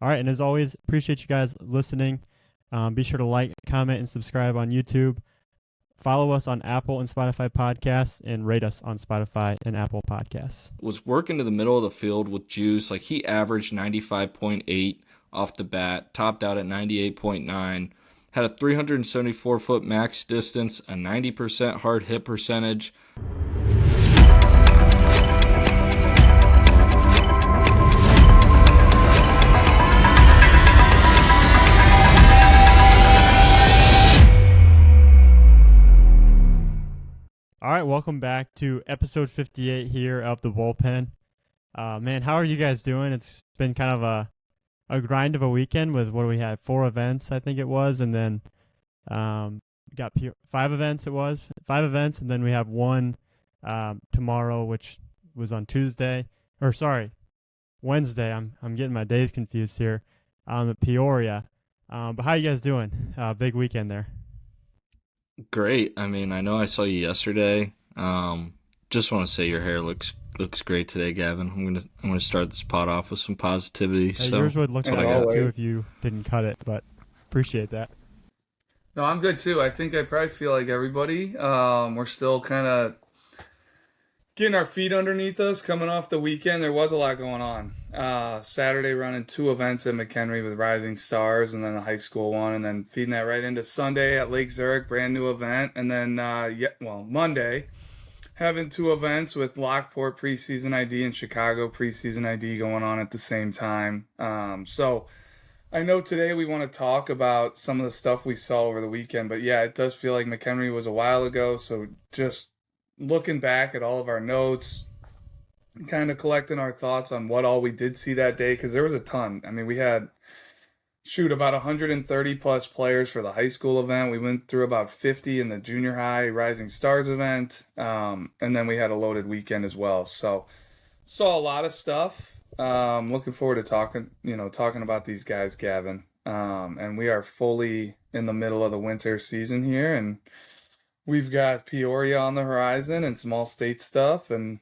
All right, and as always, appreciate you guys listening. Be sure to like, comment, and subscribe on YouTube. Follow us on Apple and Spotify podcasts, and rate us on Spotify and Apple podcasts. Was working to the middle of the field with juice. Like, he averaged 95.8 off the bat, topped out at 98.9, had a 374-foot max distance, a 90% hard hit percentage. All right, welcome back to episode 58 here of the Bullpen. Man, how are you guys doing? It's been kind of a grind of a weekend with what we had, 4 events, I think it was, and then got 5 events. It was 5 events, and then we have one tomorrow, which was on Wednesday. I'm getting my days confused here. At Peoria. But how you guys doing? Big weekend there. Great. I mean, I know I saw you yesterday. Just want to say your hair looks great today, Gavin. I'm gonna start this pod off with some positivity. So yours would look like that too if you didn't cut it, but appreciate that. No, I'm good too. I think I probably feel like everybody. We're still kind of getting our feet underneath us coming off the weekend. There was a lot going on. Saturday running 2 events at McHenry with Rising Stars, and then the high school one, and then feeding that right into Sunday at Lake Zurich, brand new event, and then Monday having 2 events with Lockport Preseason ID and Chicago Preseason ID going on at the same time. So I know today we want to talk about some of the stuff we saw over the weekend, but yeah, it does feel like McHenry was a while ago. So just looking back at all of our notes, kind of collecting our thoughts on what all we did see that day, because there was a ton. I mean, we had about 130 plus players for the high school event. We went through about 50 in the junior high Rising Stars event, and then we had a loaded weekend as well. So saw a lot of stuff. Looking forward to talking about these guys, Gavin. And we are fully in the middle of the winter season here, and we've got Peoria on the horizon and some all-state stuff. And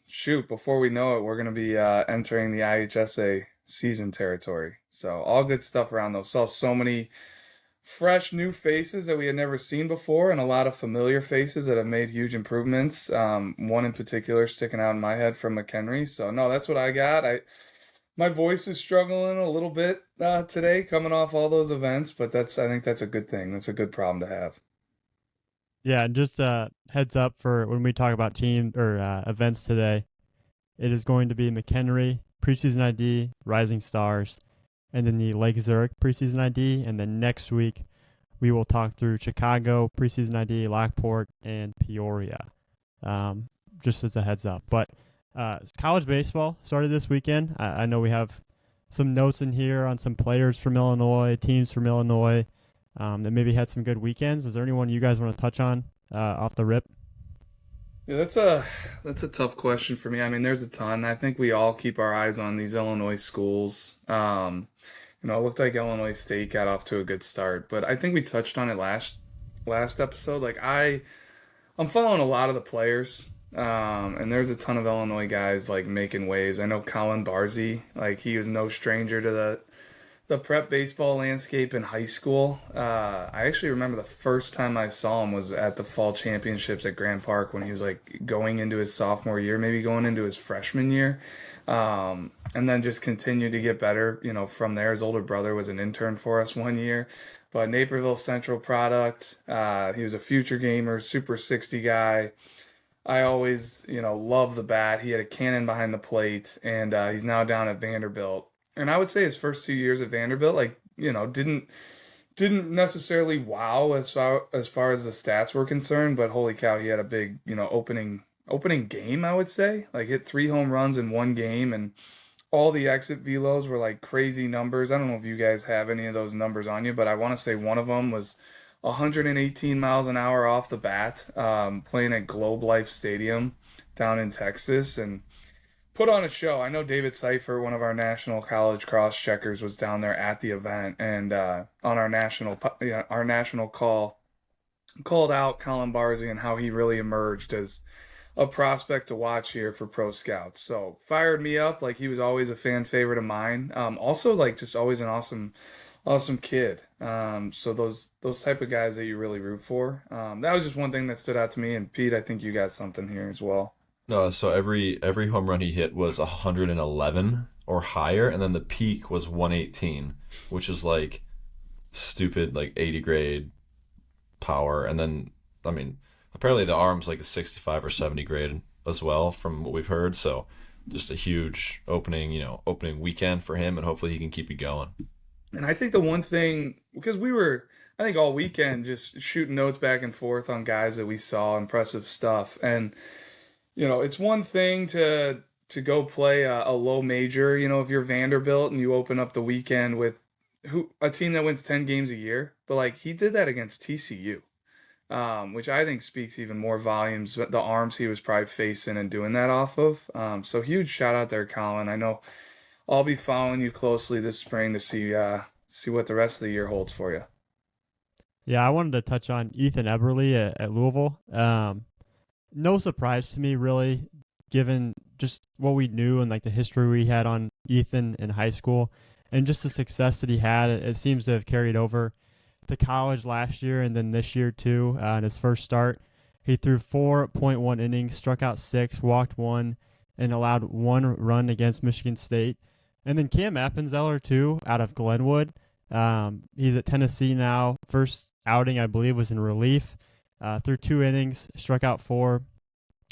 before we know it, we're going to be entering the IHSA season territory. So all good stuff around those. Saw so many fresh new faces that we had never seen before, and a lot of familiar faces that have made huge improvements. One in particular sticking out in my head from McHenry. So no, that's what I got. My voice is struggling a little bit today coming off all those events, but I think that's a good thing. That's a good problem to have. Yeah, and just heads up for when we talk about team or events today, it is going to be McHenry Preseason ID, Rising Stars, and then the Lake Zurich Preseason ID, and then next week we will talk through Chicago Preseason ID, Lockport, and Peoria, just as a heads up. But college baseball started this weekend. I know we have some notes in here on some players from Illinois, teams from Illinois, that maybe had some good weekends. Is there anyone you guys want to touch on off the rip? Yeah, that's a tough question for me. I mean, there's a ton. I think we all keep our eyes on these Illinois schools. It looked like Illinois State got off to a good start, but I think we touched on it last episode. Like I'm following a lot of the players, and there's a ton of Illinois guys like making waves. I know Colin Barzy, like he was no stranger to the prep baseball landscape in high school. I actually remember the first time I saw him was at the fall championships at Grand Park when he was like going into his sophomore year, maybe going into his freshman year. And then just continued to get better, from there. His older brother was an intern for us one year, but Naperville Central product. He was a future gamer, super 60 guy. I always, love the bat. He had a cannon behind the plate, and he's now down at Vanderbilt. And I would say his first 2 years at Vanderbilt, didn't necessarily wow as far as the stats were concerned, but holy cow, he had a big, opening game, I would say. Like hit 3 home runs in one game, and all the exit velos were like crazy numbers. I don't know if you guys have any of those numbers on you, but I want to say one of them was 118 miles an hour off the bat, playing at Globe Life Stadium down in Texas, and put on a show. I know David Seifert, one of our national college cross checkers, was down there at the event, and on our national call called out Colin Barzy and how he really emerged as a prospect to watch here for pro scouts. So fired me up. Like, he was always a fan favorite of mine. Also, like, just always an awesome kid. So those type of guys that you really root for. That was just one thing that stood out to me. And Pete, I think you got something here as well. No, so every home run he hit was 111 or higher, and then the peak was 118, which is like stupid, like 80 grade power. And then, I mean, apparently the arm's like a 65 or 70 grade as well, from what we've heard. So just a huge opening weekend for him, and hopefully he can keep it going. And I think the one thing, because we were, I think all weekend just shooting notes back and forth on guys that we saw, impressive stuff. And, it's one thing to go play a low major, if you're Vanderbilt and you open up the weekend with a team that wins 10 games a year. But, like, he did that against TCU, which I think speaks even more volumes, the arms he was probably facing and doing that off of. So huge shout out there, Colin. I know I'll be following you closely this spring to see what the rest of the year holds for you. Yeah, I wanted to touch on Ethan Eberle at Louisville. No surprise to me, really, given just what we knew and like the history we had on Ethan in high school, and just the success that he had. It seems to have carried over to college last year and then this year too. In his first start, he threw 4.1 innings, struck out 6, walked 1, and allowed 1 run against Michigan State. And then Cam Appenzeller too, out of Glenwood. He's at Tennessee now. First outing, I believe, was in relief. Threw 2 innings, struck out 4,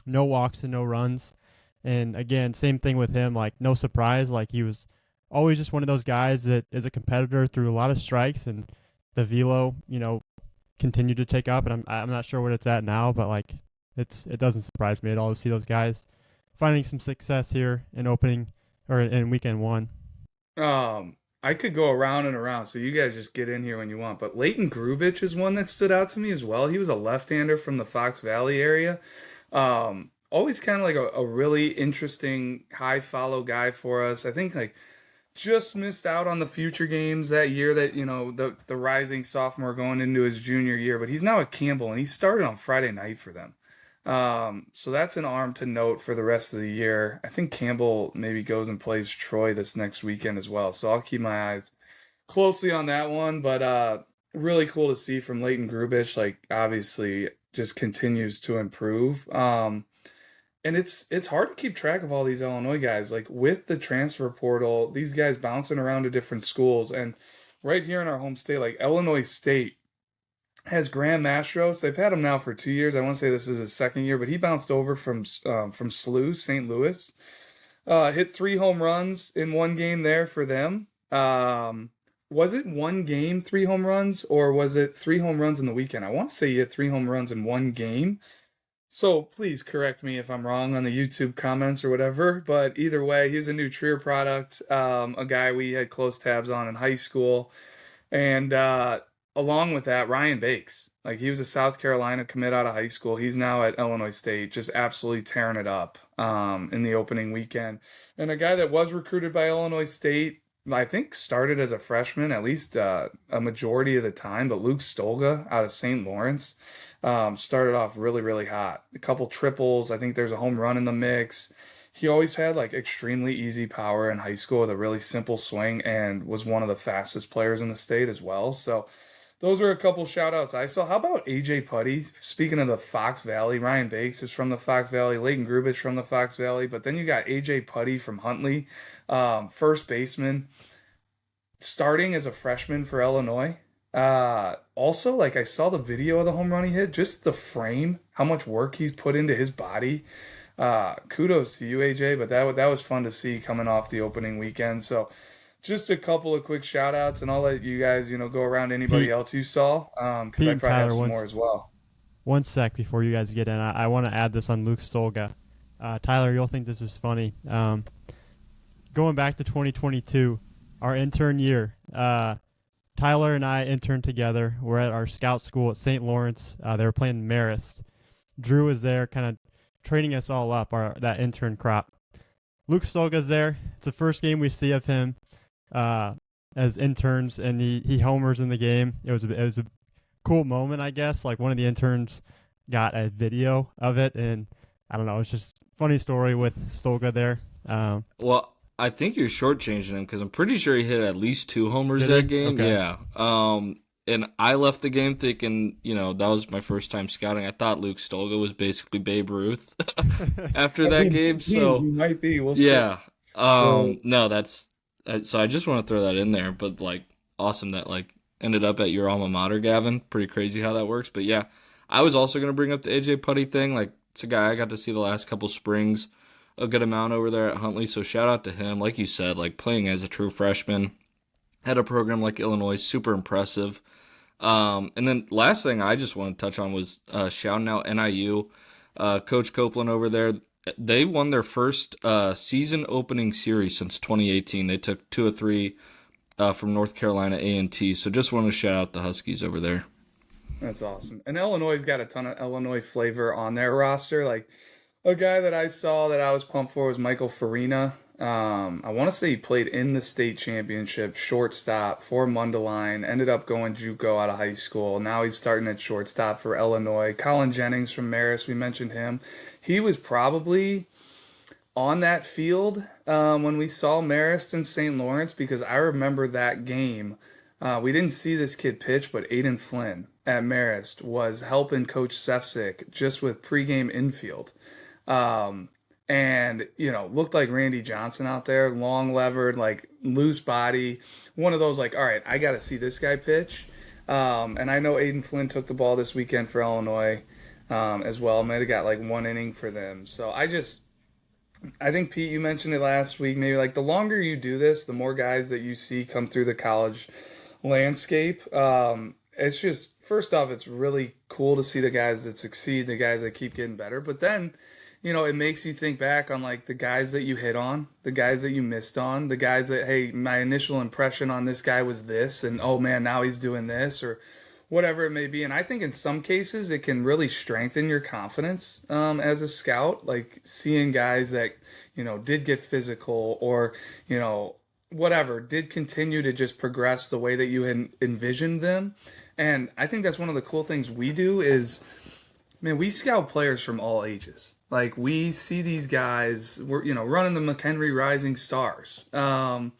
no walks and no runs. And again, same thing with him. Like, no surprise. Like, he was always just one of those guys that is a competitor through a lot of strikes, and the velo, continued to take up. And I'm not sure what it's at now, but like, it doesn't surprise me at all to see those guys finding some success here in opening or in weekend 1. I could go around and around, so you guys just get in here when you want. But Leighton Grubich is one that stood out to me as well. He was a left-hander from the Fox Valley area. Always kind of like a really interesting high follow guy for us. I think like just missed out on the future games that year that, the rising sophomore going into his junior year. But he's now at Campbell, and he started on Friday night for them. So that's an arm to note for the rest of the year. I think Campbell maybe goes and plays Troy this next weekend as well. So I'll keep my eyes closely on that one. But really cool to see from Leighton Grubich. Like, obviously just continues to improve. And it's hard to keep track of all these Illinois guys. Like, with the transfer portal, these guys bouncing around to different schools. And right here in our home state, like Illinois State has Graham Mastros. They've had him now for 2 years. I want to say this is his second year, but he bounced over from SLU, St. Louis. Hit 3 home runs in one game there for them. Was it one game, 3 home runs, or was it 3 home runs in the weekend? I want to say he hit 3 home runs in one game. So please correct me if I'm wrong on the YouTube comments or whatever. But either way, he's a new Trier product, a guy we had close tabs on in high school. And along with that, Ryan Bakes. Like, he was a South Carolina commit out of high school. He's now at Illinois State, just absolutely tearing it up in the opening weekend. And a guy that was recruited by Illinois State, I think started as a freshman, at least a majority of the time, but Luke Stolga out of St. Lawrence started off really, really hot. A couple triples. I think there's a home run in the mix. He always had like extremely easy power in high school with a really simple swing, and was one of the fastest players in the state as well. So those are a couple shout outs I saw. How about AJ Putty? Speaking of the Fox Valley, Ryan Bakes is from the Fox Valley, Leighton Grubich from the Fox Valley, but then you got AJ Putty from Huntley, first baseman, starting as a freshman for Illinois. Also, like, I saw the video of the home run he hit, just the frame, how much work he's put into his body. Kudos to you, AJ, but that was fun to see coming off the opening weekend. So just a couple of quick shout outs, and I'll let you guys, go around anybody else you saw, because I probably have some more as well. One sec before you guys get in. I want to add this on Luke Stolga. Tyler, you'll think this is funny. Going back to 2022, our intern year, Tyler and I interned together. We're at our scout school at St. Lawrence. They were playing Marist. Drew was there kind of training us all up, that intern crop. Luke Stolga's there. It's the first game we see of him as interns, and he homers in the game. It was a cool moment, I guess. Like, one of the interns got a video of it, and I don't know. It's just funny story with Stolga there. Well, I think you're shortchanging him because I'm pretty sure he hit at least 2 homers Did he? that game. Okay. Yeah. And I left the game thinking, that was my first time scouting. I thought Luke Stolga was basically Babe Ruth after that game. So he might be. We'll see. yeah. So- No, that's so I just want to throw that in there. But like, awesome that like ended up at your alma mater, Gavin. Pretty crazy how that works. But yeah, I was also gonna bring up the AJ Putty thing. Like, it's a guy I got to see the last couple springs a good amount over there at Huntley. So shout out to him. Like you said, like playing as a true freshman at a program like Illinois, super impressive. And then last thing I just want to touch on was shouting out NIU. Coach Copeland over there, they won their first season opening series since 2018. They took 2 of 3 from North Carolina A&T. So just want to shout out the Huskies over there. That's awesome. And Illinois' got a ton of Illinois flavor on their roster. Like, a guy that I saw that I was pumped for was Michael Farina. I want to say he played in the state championship, shortstop for Mundelein, ended up going JUCO out of high school. Now he's starting at shortstop for Illinois. Colin Jennings from Marist, we mentioned him. He was probably on that field when we saw Marist and St. Lawrence, because I remember that game. We didn't see this kid pitch, but Aiden Flynn at Marist was helping Coach Sefcik just with pregame infield. And, looked like Randy Johnson out there, long levered, like loose body. One of those, like, all right, I got to see this guy pitch. And I know Aiden Flynn took the ball this weekend for Illinois as well. Might have got like 1 inning for them. So I think, Pete, you mentioned it last week, maybe like the longer you do this, the more guys that you see come through the college landscape. It's just, first off, it's really cool to see the guys that succeed, the guys that keep getting better. But then, it makes you think back on like the guys that you hit on, the guys that you missed on, the guys that, hey, my initial impression on this guy was this, and oh man, now he's doing this, or whatever it may be. And I think in some cases it can really strengthen your confidence as a scout, like seeing guys that, did get physical or, whatever, did continue to just progress the way that you had envisioned them. And I think that's one of the cool things we do is, man, we scout players from all ages. Like, we see these guys, we're, running the McHenry Rising Stars. I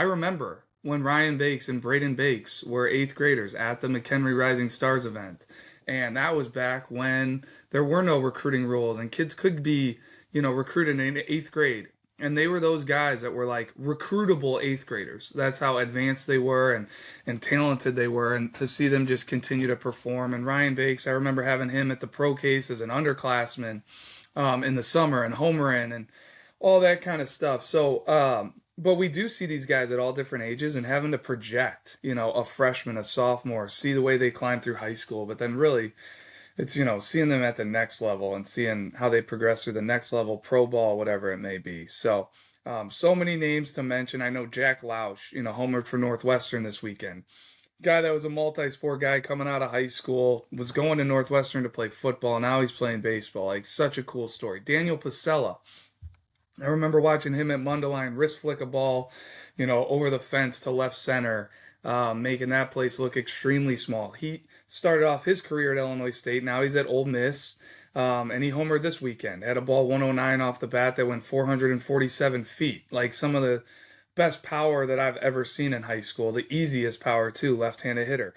remember when Ryan Bakes and Braden Bakes were 8th graders at the McHenry Rising Stars event. And that was back when there were no recruiting rules and kids could be, recruited in 8th grade. And they were those guys that were like recruitable 8th graders. That's how advanced they were and talented they were. And to see them just continue to perform. And Ryan Bakes, I remember having him at the pro case as an underclassman in the summer and homering and all that kind of stuff. So, but we do see these guys at all different ages and having to project, a freshman, a sophomore, see the way they climb through high school. But then really, it's, seeing them at the next level and seeing how they progress through the next level, pro ball, whatever it may be. So, so many names to mention. I know Jack Lausch, homered for Northwestern this weekend. Guy that was a multi-sport guy coming out of high school, was going to Northwestern to play football. Now he's playing baseball. Like, such a cool story. Daniel Pasella. I remember watching him at Mundelein wrist flick a ball, over the fence to left center, making that place look extremely small. He started off his career at Illinois State. Now he's at Ole Miss, and he homered this weekend. Had a ball 109 off the bat that went 447 feet. Like, some of the best power that I've ever seen in high school. The easiest power, too, left-handed hitter.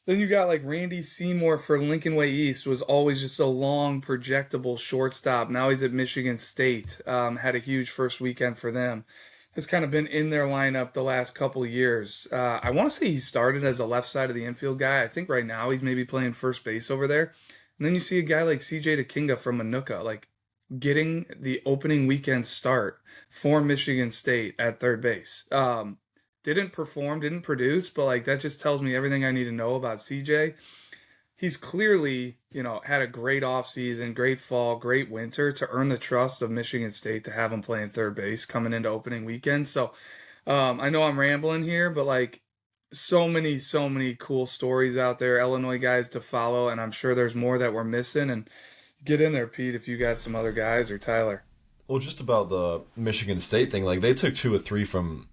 Then you got like Randy Seymour for Lincoln Way East, was always just a long, projectable shortstop. Now he's at Michigan State. Had a huge first weekend for them. Has kind of been in their lineup the last couple of years. I want to say he started as a left side of the infield guy. I think right now he's maybe playing first base over there. And then you see a guy like CJ DeKinga from Manuka, like getting the opening weekend start for Michigan State at third base. Didn't perform, didn't produce, but like that just tells me everything I need to know about CJ. He's clearly, had a great offseason, great fall, great winter to earn the trust of Michigan State to have him playing third base coming into opening weekend. So I know I'm rambling here, but like so many cool stories out there, Illinois guys to follow, and I'm sure there's more that we're missing. And get in there, Pete, if you got some other guys, or Tyler. Well, just about the Michigan State thing, like they took 2 or 3 from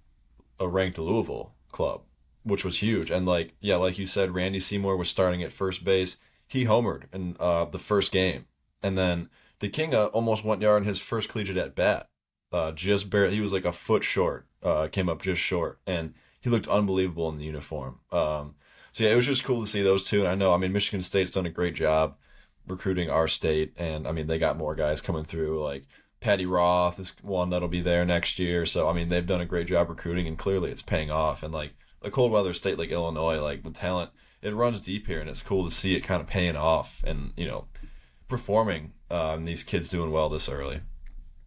a ranked Louisville club, which was huge. And like you said, Randy Seymour was starting at first base. He homered in the first game. And then DeKinga almost went yard in his first collegiate at bat. Just barely, he was like a foot short. Came up just short, and he looked unbelievable in the uniform. So yeah, it was just cool to see those two. And I know, I mean, Michigan State's done a great job recruiting our state, and I mean, they got more guys coming through. Like Patty Roth is one that'll be there next year. So I mean, they've done a great job recruiting, and clearly it's paying off. And like a cold weather state like Illinois, like the talent, it runs deep here, and it's cool to see it kind of paying off and performing. These kids doing well this early.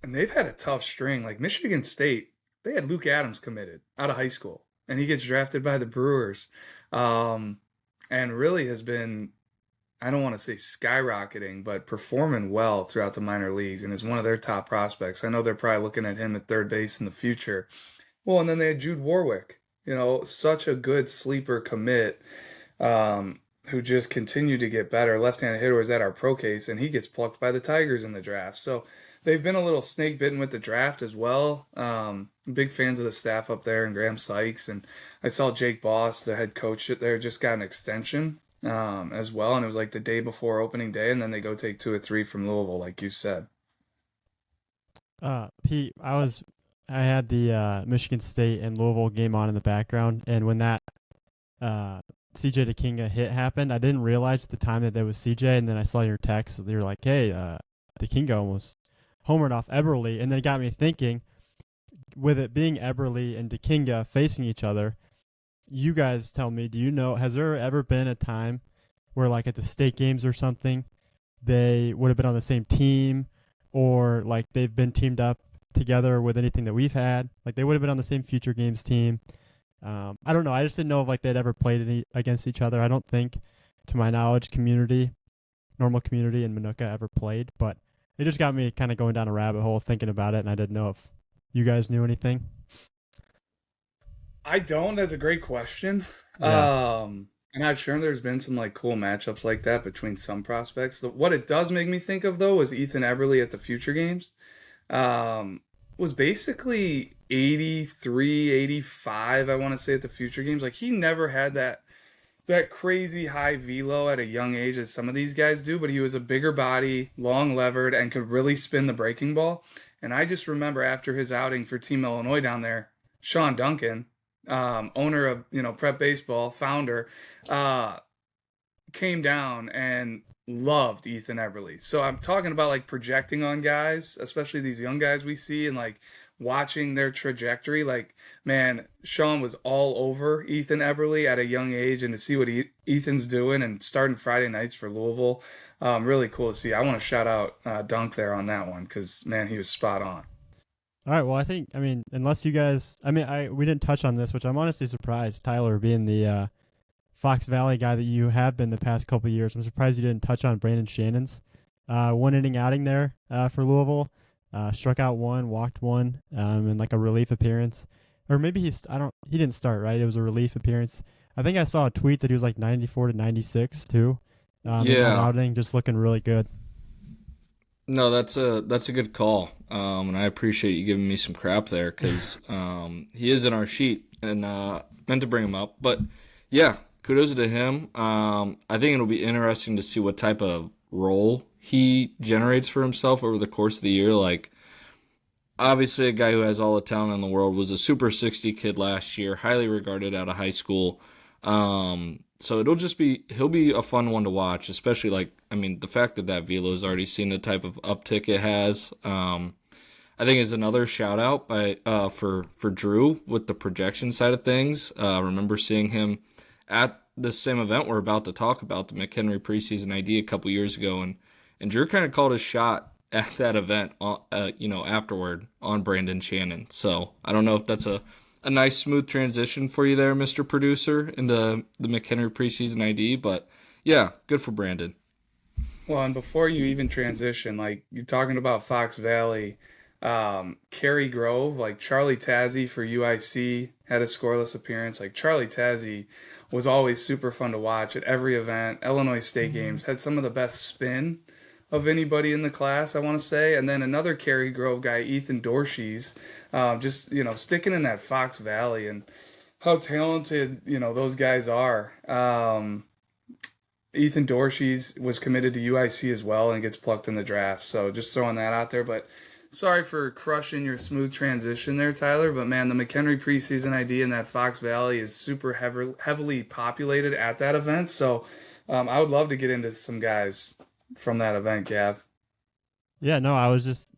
And they've had a tough string. Like Michigan State, they had Luke Adams committed out of high school, and he gets drafted by the Brewers, and really has been, I don't want to say skyrocketing, but performing well throughout the minor leagues and is one of their top prospects. I know they're probably looking at him at third base in the future. Well, and then they had Jude Warwick, such a good sleeper commit, who just continued to get better. Left-handed hitter was at our pro case, and he gets plucked by the Tigers in the draft. So they've been a little snake bitten with the draft as well. Big fans of the staff up there and Graham Sykes. And I saw Jake Boss, the head coach there, just got an extension as well. And it was like the day before opening day, and then they go take 2 or 3 from Louisville, like you said. Pete, I had the Michigan State and Louisville game on in the background, and when that CJ DeKinga hit happened, I didn't realize at the time that was CJ, and then I saw your text. They were like, "Hey, DeKinga almost homered off Eberle," and then it got me thinking. With it being Eberle and DeKinga facing each other, you guys tell me, do you know, has there ever been a time where, like at the state games or something, they would have been on the same team, or like they've been teamed up together with anything that we've had? Like they would have been on the same future games team. I don't know. I just didn't know if like they'd ever played against each other. I don't think, to my knowledge, normal community in Minooka ever played, but it just got me kind of going down a rabbit hole thinking about it, and I didn't know if you guys knew anything. I don't. That's a great question. Yeah. And I'm sure there's been some like cool matchups like that between some prospects. What it does make me think of though was Ethan Eberle at the future games. Was basically 83, 85, I want to say, at the future games. Like he never had that crazy high velo at a young age as some of these guys do, but he was a bigger body, long levered, and could really spin the breaking ball. And I just remember after his outing for Team Illinois down there, Sean Duncan, owner of Prep Baseball, founder, came down and loved Ethan Eberle. So I'm talking about like projecting on guys, especially these young guys we see, and like watching their trajectory. Like, man, Sean was all over Ethan Eberle at a young age, and to see what Ethan's doing and starting Friday nights for Louisville, really cool to see. I want to shout out Dunk there on that one because, man, he was spot on. All right. Well, unless you guys, we didn't touch on this, which I'm honestly surprised, Tyler, being the Fox Valley guy that you have been the past couple of years. I'm surprised you didn't touch on Brandon Shannon's 1-inning outing there for Louisville. Struck out 1, walked 1, in like a relief appearance, or maybe he didn't start, right? It was a relief appearance. I think I saw a tweet that he was like 94 to 96 too. In that outing, just looking really good. No, that's a good call, and I appreciate you giving me some crap there because he is in our sheet and meant to bring him up, but yeah, kudos to him. I think it'll be interesting to see what type of role he generates for himself over the course of the year. Like, obviously, a guy who has all the talent in the world, was a Super 60 kid last year, highly regarded out of high school. So he'll be a fun one to watch, especially the fact that velo has already seen the type of uptick it has. I think is another shout out for Drew with the projection side of things. I remember seeing him at the same event we're about to talk about, the McHenry Preseason ID, a couple years ago, and Drew kind of called his shot at that event, afterward on Brandon Shannon. So I don't know if that's a nice smooth transition for you there, Mr. Producer, in the McHenry Preseason ID, but yeah, good for Brandon. Well, and before you even transition, like you're talking about Fox Valley, Cary Grove, like Charlie Tazzy for UIC had a scoreless appearance. Like Charlie Tazzy was always super fun to watch at every event. Illinois State games had some of the best spin of anybody in the class, I want to say. And then another Cary Grove guy, Ethan Dorsey's, just sticking in that Fox Valley and how talented those guys are. Ethan Dorsey was committed to UIC as well and gets plucked in the draft. So just throwing that out there. But sorry for crushing your smooth transition there, Tyler. But man, the McHenry Preseason ID in that Fox Valley is super heavily populated at that event. So I would love to get into some guys from that event, Gav. Yeah, no, I was just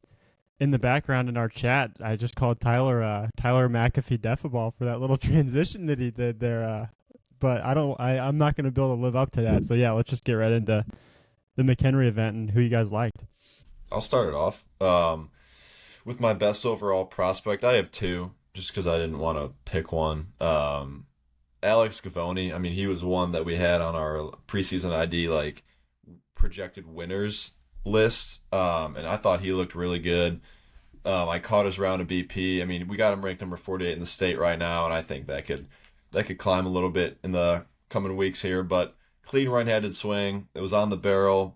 in the background in our chat. I just called Tyler Tyler McAfee Defaball for that little transition that he did there. But I'm not going to be able to live up to that. So yeah, let's just get right into the McHenry event and who you guys liked. I'll start it off. With my best overall prospect, I have two, just because I didn't want to pick one. Alex Gavoni, I mean, he was one that we had on our preseason ID, like, projected winners list, and I thought he looked really good. I caught his round of BP. I mean, we got him ranked number 48 in the state right now, and I think that could climb a little bit in the coming weeks here. But clean right-handed swing, it was on the barrel.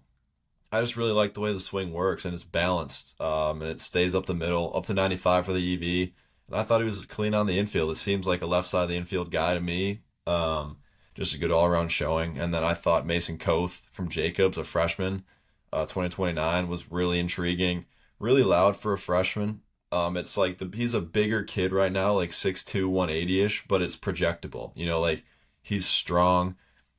I just really like the way the swing works, and it's balanced, and it stays up the middle, up to 95 for the EV. And I thought he was clean on the infield. It seems like a left side of the infield guy to me. Just a good all-around showing. And then I thought Mason Koth from Jacobs, a freshman, 2029, was really intriguing, really loud for a freshman. It's like he's a bigger kid right now, like 6'2", 180-ish, but it's projectable. You know, like he's strong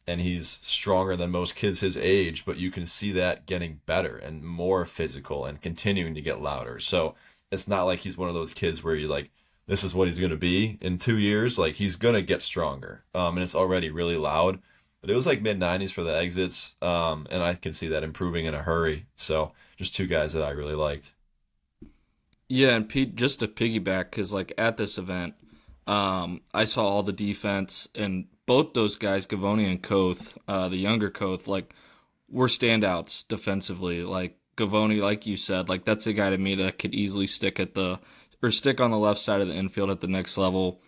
and he's stronger than most kids his age, but you can see that getting better and more physical and continuing to get louder. So it's not like he's one of those kids where you're like, this is what he's going to be in 2 years. Like, he's going to get stronger. And it's already really loud. But it was like mid-90s for the exits, and I can see that improving in a hurry. So just two guys that I really liked. Yeah, and Pete, just to piggyback, because like at this event, I saw all the defense, and both those guys, Gavoni and Koth, the younger Koth, like, were standouts defensively. Like Gavoni, like you said, like that's a guy to me that could easily stick on the left side of the infield at the next level.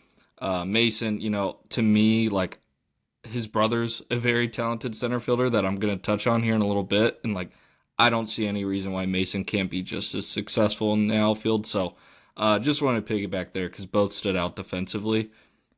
Mason, you know, to me, like his brother's a very talented center fielder that I'm going to touch on here in a little bit, and like I don't see any reason why Mason can't be just as successful in the outfield. So just wanted to piggyback there because both stood out defensively.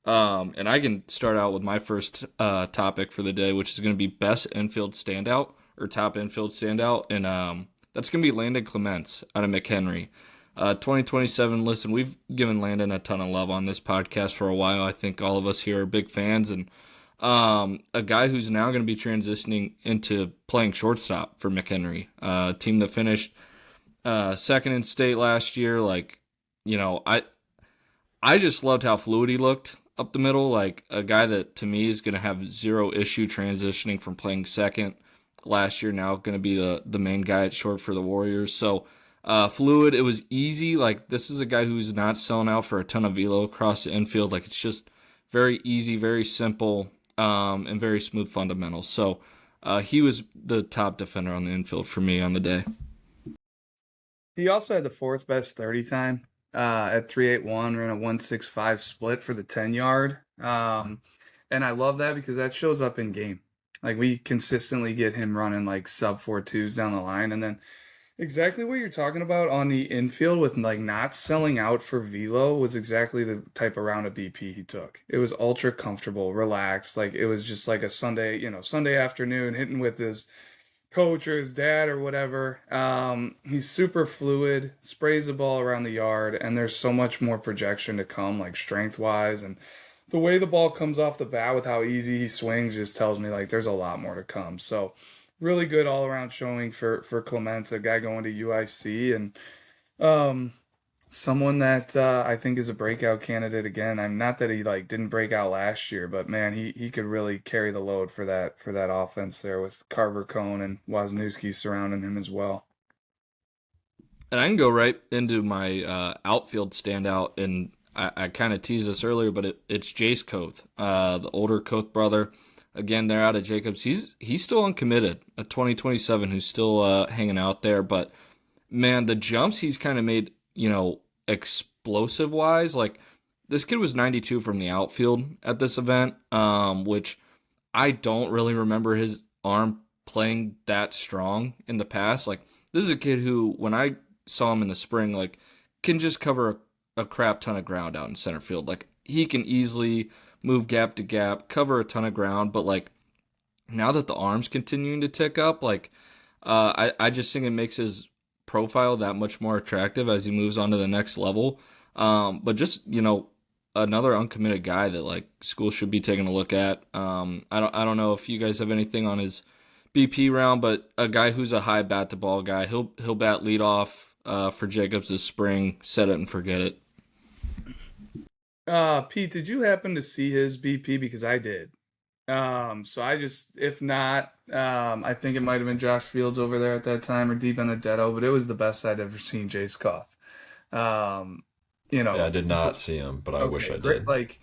And I can start out with my first topic for the day, which is going to be best infield standout or top infield standout. And that's going to be Landon Clements out of McHenry. 2027, listen, we've given Landon a ton of love on this podcast for a while. I think all of us here are big fans. And a guy who's now going to be transitioning into playing shortstop for McHenry, a team that finished second in state last year. Like, you know, I just loved how fluid he looked up the middle. Like a guy that to me is going to have zero issue transitioning from playing second last year, now going to be the main guy at short for the Warriors. So fluid, it was easy. Like this is a guy who's not selling out for a ton of velo across the infield. Like it's just very easy, very simple. And very smooth fundamentals. So he was the top defender on the infield for me on the day. He also had the fourth best 30 time at 3.81, ran a 1.65 split for the 10-yard. And I love that because that shows up in game. Like we consistently get him running like sub 4.2s down the line. And then exactly what you're talking about on the infield with like not selling out for velo was exactly the type of round of BP he took. It was ultra comfortable, relaxed. Like it was just like a Sunday afternoon hitting with his coach or his dad or whatever. He's super fluid, sprays the ball around the yard, and there's so much more projection to come, like strength wise, and the way the ball comes off the bat with how easy he swings just tells me like there's a lot more to come. So really good all-around showing for Clements, a guy going to UIC, and someone that I think is a breakout candidate again. I'm not that he like didn't break out last year, but man, he could really carry the load for that offense there with Carver Cone and Wisniewski surrounding him as well. And I can go right into my outfield standout, and I kind of teased this earlier, but it's Jace Koth, the older Koth brother. Again, they're out of Jacobs. He's still uncommitted, a 2027 who's still hanging out there. But, man, the jumps he's kind of made, you know, explosive-wise. Like, this kid was 92 from the outfield at this event, which I don't really remember his arm playing that strong in the past. Like, this is a kid who, when I saw him in the spring, like, can just cover a crap ton of ground out in center field. Like, he can easily move gap to gap, cover a ton of ground, but like now that the arm's continuing to tick up, like I just think it makes his profile that much more attractive as he moves on to the next level. But just, another uncommitted guy that like schools should be taking a look at. I don't know if you guys have anything on his BP round, but a guy who's a high bat to ball guy. He'll bat leadoff for Jacobs this spring. Set it and forget it. Pete, did you happen to see his BP? Because I did. So if not, I think it might have been Josh Fields over there at that time or Deep Benedetto, but it was the best I'd ever seen Jace Koth. Yeah, I did not see him, but I wish I did. Like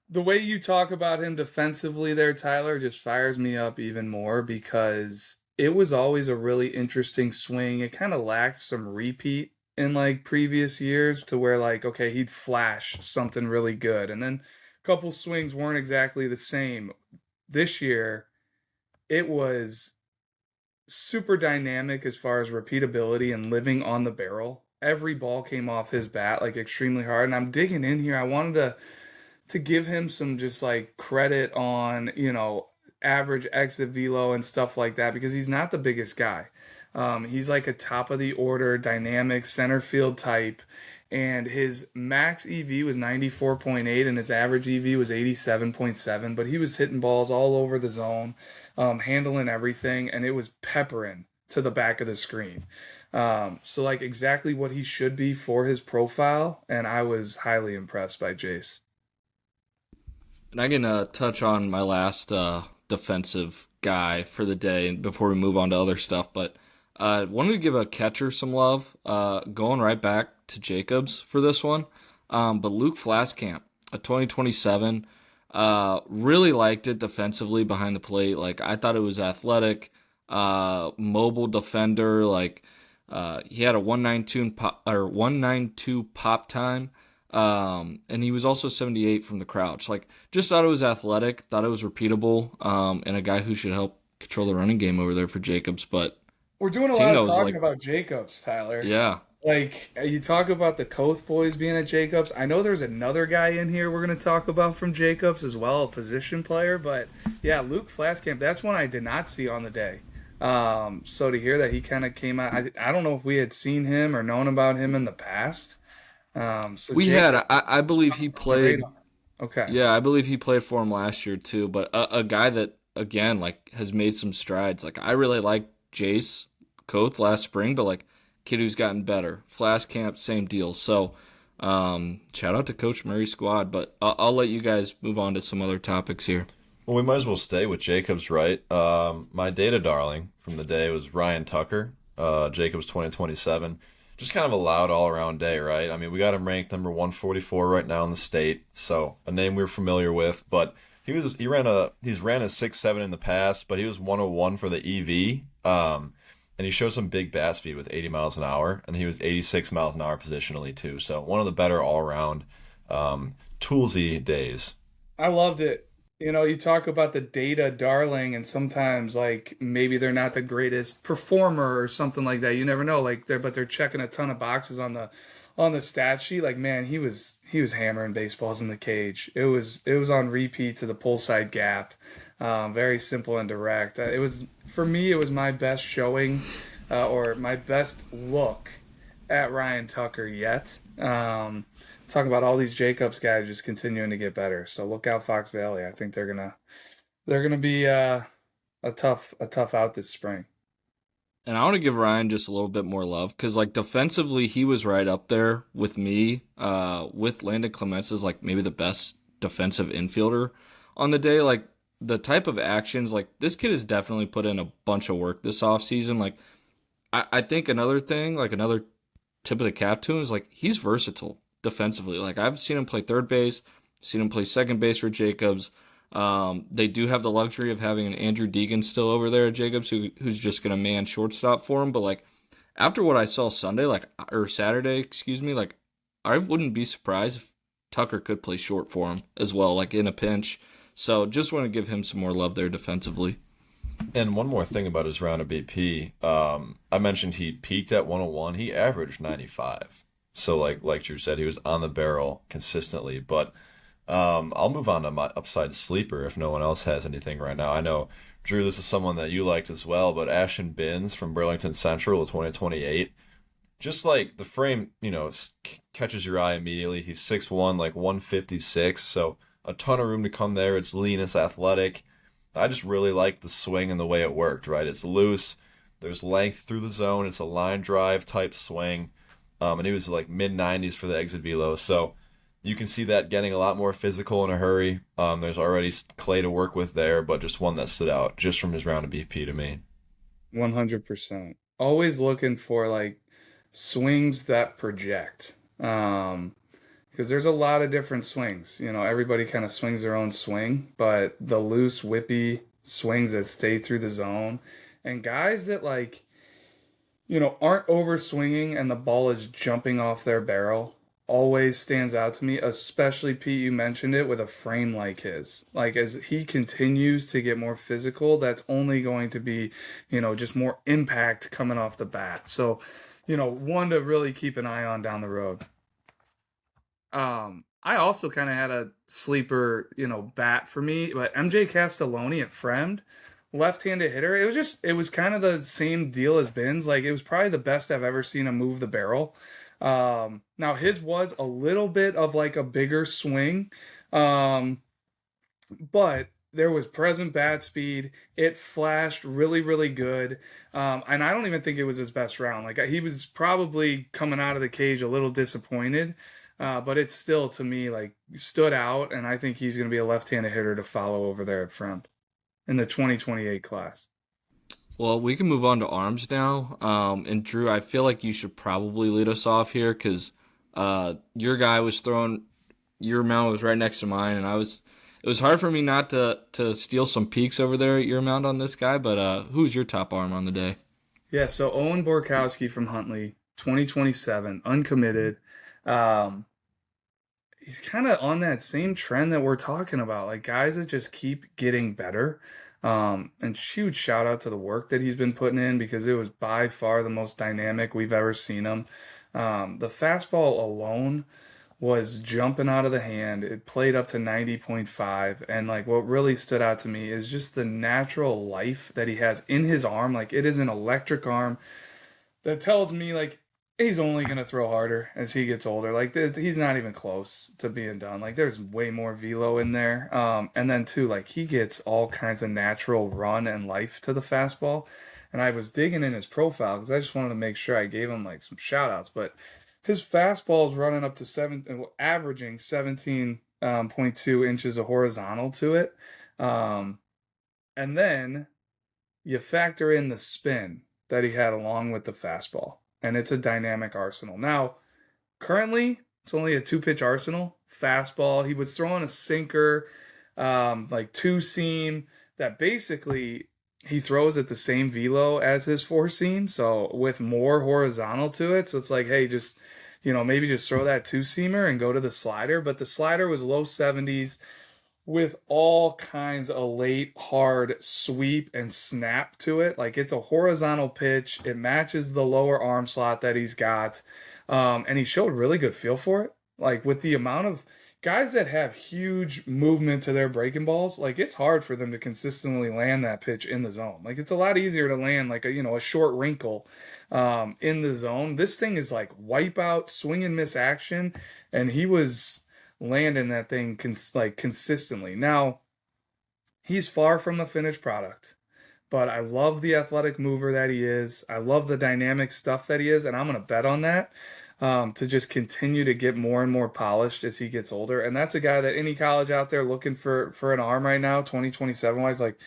the way you talk about him defensively there, Tyler, just fires me up even more because it was always a really interesting swing. It kind of lacked some repeat in like previous years to where like, okay, he'd flash something really good. And then a couple swings weren't exactly the same. This year, it was super dynamic as far as repeatability and living on the barrel. Every ball came off his bat like extremely hard. And I'm digging in here. I wanted to give him some just like credit on, average exit velo and stuff like that because he's not the biggest guy. He's like a top of the order dynamic center field type, and his max EV was 94.8 and his average EV was 87.7, but he was hitting balls all over the zone, handling everything, and it was peppering to the back of the screen. So like exactly what he should be for his profile, and I was highly impressed by Jace. And I can touch on my last defensive guy for the day before we move on to other stuff, but wanted to give a catcher some love, going right back to Jacobs for this one. But Luke Flaskamp, a 2027, really liked it defensively behind the plate. Like I thought it was athletic, mobile defender. Like he had a 192 pop time. And he was also 78 from the crouch. Like, just thought it was athletic, thought it was repeatable, and a guy who should help control the running game over there for Jacobs. But we're doing a lot of talking about Jacobs, Tyler. Yeah. Like, you talk about the Koth boys being at Jacobs. I know there's another guy in here we're going to talk about from Jacobs as well, a position player. But, yeah, Luke Flaskamp, that's one I did not see on the day. So to hear that he kind of came out, I don't know if we had seen him or known about him in the past. I believe he played. Okay. Yeah, I believe he played for him last year too. But a guy that again like has made some strides. Like I really liked Jace Koth last spring, but like kid who's gotten better. Flaskamp, same deal. So shout out to Coach Murray's squad. But I'll let you guys move on to some other topics here. Well, we might as well stay with Jacobs, right? My data darling from the day was Ryan Tucker, Jacobs 2027. Just kind of a loud all-around day, right? I mean, we got him ranked number 144 right now in the state, so a name we're familiar with. But he's ran a 6.7 in the past, but he was 101 for the EV, and he showed some big bat speed with 80 miles an hour, and he was 86 miles an hour positionally too. So one of the better all-around toolsy days. I loved it. You talk about the data darling, and sometimes like maybe they're not the greatest performer or something like that. You never know. Like but they're checking a ton of boxes on the stat sheet. Like man, he was hammering baseballs in the cage. It was on repeat to the pull side gap. Very simple and direct. It was my best showing, or my best look at Ryan Tucker yet. Talk about all these Jacobs guys just continuing to get better. So look out, Fox Valley. I think they're gonna be a tough out this spring. And I want to give Ryan just a little bit more love because like defensively he was right up there with me, with Landon Clements as like maybe the best defensive infielder on the day. Like the type of actions, like this kid has definitely put in a bunch of work this offseason. Like I think another thing, like another tip of the cap to him is like he's versatile defensively. Like I've seen him play third base, seen him play second base for Jacobs. They do have the luxury of having an Andrew Deegan still over there at Jacobs who's just going to man shortstop for him. But like after what I saw Saturday, like I wouldn't be surprised if Tucker could play short for him as well, like in a pinch. So just want to give him some more love there defensively. And one more thing about his round of BP. I mentioned he peaked at 101. He averaged 95. So like Drew said, he was on the barrel consistently. But I'll move on to my upside sleeper if no one else has anything right now. I know, Drew, this is someone that you liked as well, but Ashton Binns from Burlington Central of 2028. Just like the frame, catches your eye immediately. He's 6'1", like 156, so a ton of room to come there. It's lean, it's athletic. I just really like the swing and the way it worked, right? It's loose. There's length through the zone. It's a line drive type swing. And he was like mid 90s for the exit velo. So you can see that getting a lot more physical in a hurry. There's already clay to work with there, but just one that stood out just from his round of BP to me. 100%. Always looking for like swings that project. Because there's a lot of different swings. Everybody kind of swings their own swing, but the loose, whippy swings that stay through the zone, and guys that aren't over swinging and the ball is jumping off their barrel always stands out to me, especially Pete, you mentioned it, with a frame like his. Like as he continues to get more physical, that's only going to be, just more impact coming off the bat. So, one to really keep an eye on down the road. I also kind of had a sleeper, bat for me, but MJ Castelloni at Fremd, left-handed hitter. It was kind of the same deal as Binns. Like it was probably the best I've ever seen him move the barrel. Now his was a little bit of like a bigger swing, but there was present bat speed. It flashed really, really good. And I don't even think it was his best round. Like he was probably coming out of the cage a little disappointed. But it's still, to me, like stood out, and I think he's going to be a left-handed hitter to follow over there at front in the 2028 class. Well, we can move on to arms now. And Drew, I feel like you should probably lead us off here because your guy was throwing, your mound was right next to mine, and it was hard for me not to steal some peeks over there at your mound on this guy. But who's your top arm on the day? Yeah, so Owen Borkowski from Huntley, 2027, uncommitted. He's kind of on that same trend that we're talking about, like guys that just keep getting better. And huge shout out to the work that he's been putting in because it was by far the most dynamic we've ever seen him. The fastball alone was jumping out of the hand. It played up to 90.5. And like what really stood out to me is just the natural life that he has in his arm. Like it is an electric arm that tells me like, he's only going to throw harder as he gets older. Like, he's not even close to being done. Like, there's way more velo in there. And then, too, like, he gets all kinds of natural run and life to the fastball. And I was digging in his profile because I just wanted to make sure I gave him, like, some shout-outs. But his fastball is running up to averaging 17.2 inches of horizontal to it. And then you factor in the spin that he had along with the fastball. And it's a dynamic arsenal. Now, currently, it's only a 2-pitch arsenal. Fastball. He was throwing a sinker, like 2-seam, that basically he throws at the same velo as his 4-seam, so with more horizontal to it. So it's like, hey, just, maybe just throw that 2-seamer and go to the slider. But the slider was low 70s. With all kinds of late, hard sweep and snap to it. Like, it's a horizontal pitch. It matches the lower arm slot that he's got. And he showed really good feel for it. Like, with the amount of guys that have huge movement to their breaking balls, like, it's hard for them to consistently land that pitch in the zone. Like, it's a lot easier to land, like, a short wrinkle in the zone. This thing is, like, wipeout, swing and miss action. And he was landing that thing consistently. Now, he's far from a finished product, but I love the athletic mover that he is. I love the dynamic stuff that he is, and I'm going to bet on that to just continue to get more and more polished as he gets older. And that's a guy that any college out there looking for an arm right now, 2027 wise, like,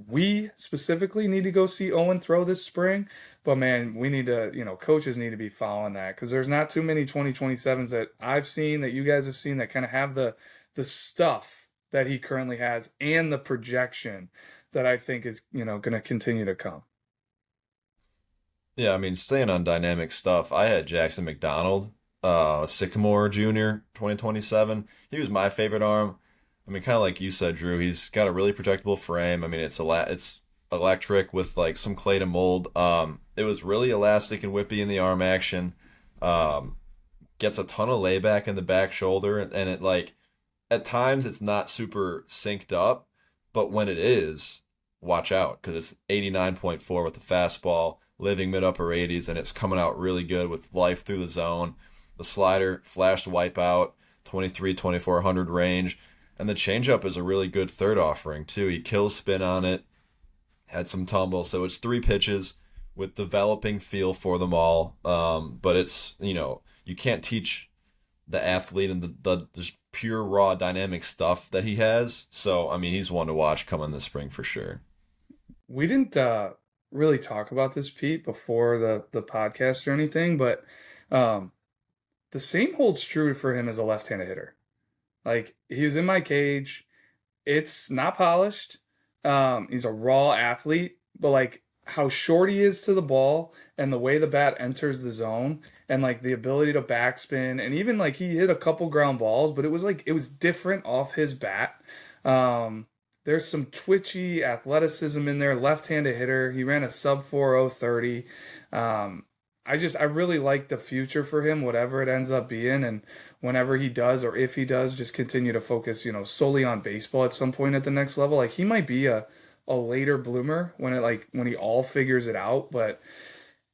we specifically need to go see Owen throw this spring. But, man, we need to, coaches need to be following that because there's not too many 2027s that I've seen, that you guys have seen, that kind of have the stuff that he currently has and the projection that I think is, going to continue to come. Yeah, I mean, staying on dynamic stuff, I had Jackson McDonald, Sycamore Jr., 2027. He was my favorite arm. I mean, kind of like you said, Drew, he's got a really projectable frame. I mean, it's electric with like some clay to mold. It was really elastic and whippy in the arm action. Gets a ton of layback in the back shoulder, and it like at times it's not super synced up, but when it is, watch out because it's 89.4 with the fastball, living mid upper 80s, and it's coming out really good with life through the zone. The slider, flashed wipeout, 23-2400 range, and the changeup is a really good third offering too. He kills spin on it, had some tumble, so it's 3 pitches with developing feel for them all. But it's, you can't teach the athlete and the just pure raw dynamic stuff that he has. So I mean, he's one to watch coming this spring for sure. We didn't really talk about this, Pete, before the podcast or anything, but the same holds true for him as a left-handed hitter. Like, he was in my cage. It's not polished. He's a raw athlete, but like how short he is to the ball and the way the bat enters the zone and like the ability to backspin, and even like he hit a couple ground balls, but it was different off his bat. There's some twitchy athleticism in there. Left-handed hitter. He ran a sub 4.030. I really like the future for him, whatever it ends up being, and whenever he does, or if he does, just continue to focus, solely on baseball at some point at the next level. Like, he might be a later bloomer when he all figures it out. But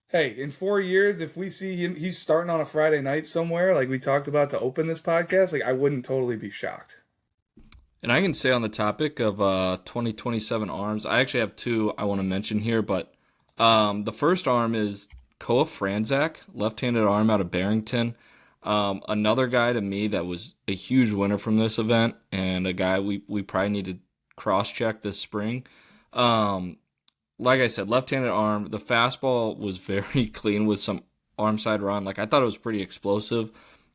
hey, in 4 years, if we see him, he's starting on a Friday night somewhere, like we talked about to open this podcast, like I wouldn't totally be shocked. And I can say on the topic of 2027 arms, I actually have 2 I want to mention here, but the first arm is Koa Franzak, left-handed arm out of Barrington. Another guy to me that was a huge winner from this event, and a guy we probably need to cross-check this spring. Like I said, left-handed arm. The fastball was very clean with some arm side run. Like, I thought it was pretty explosive.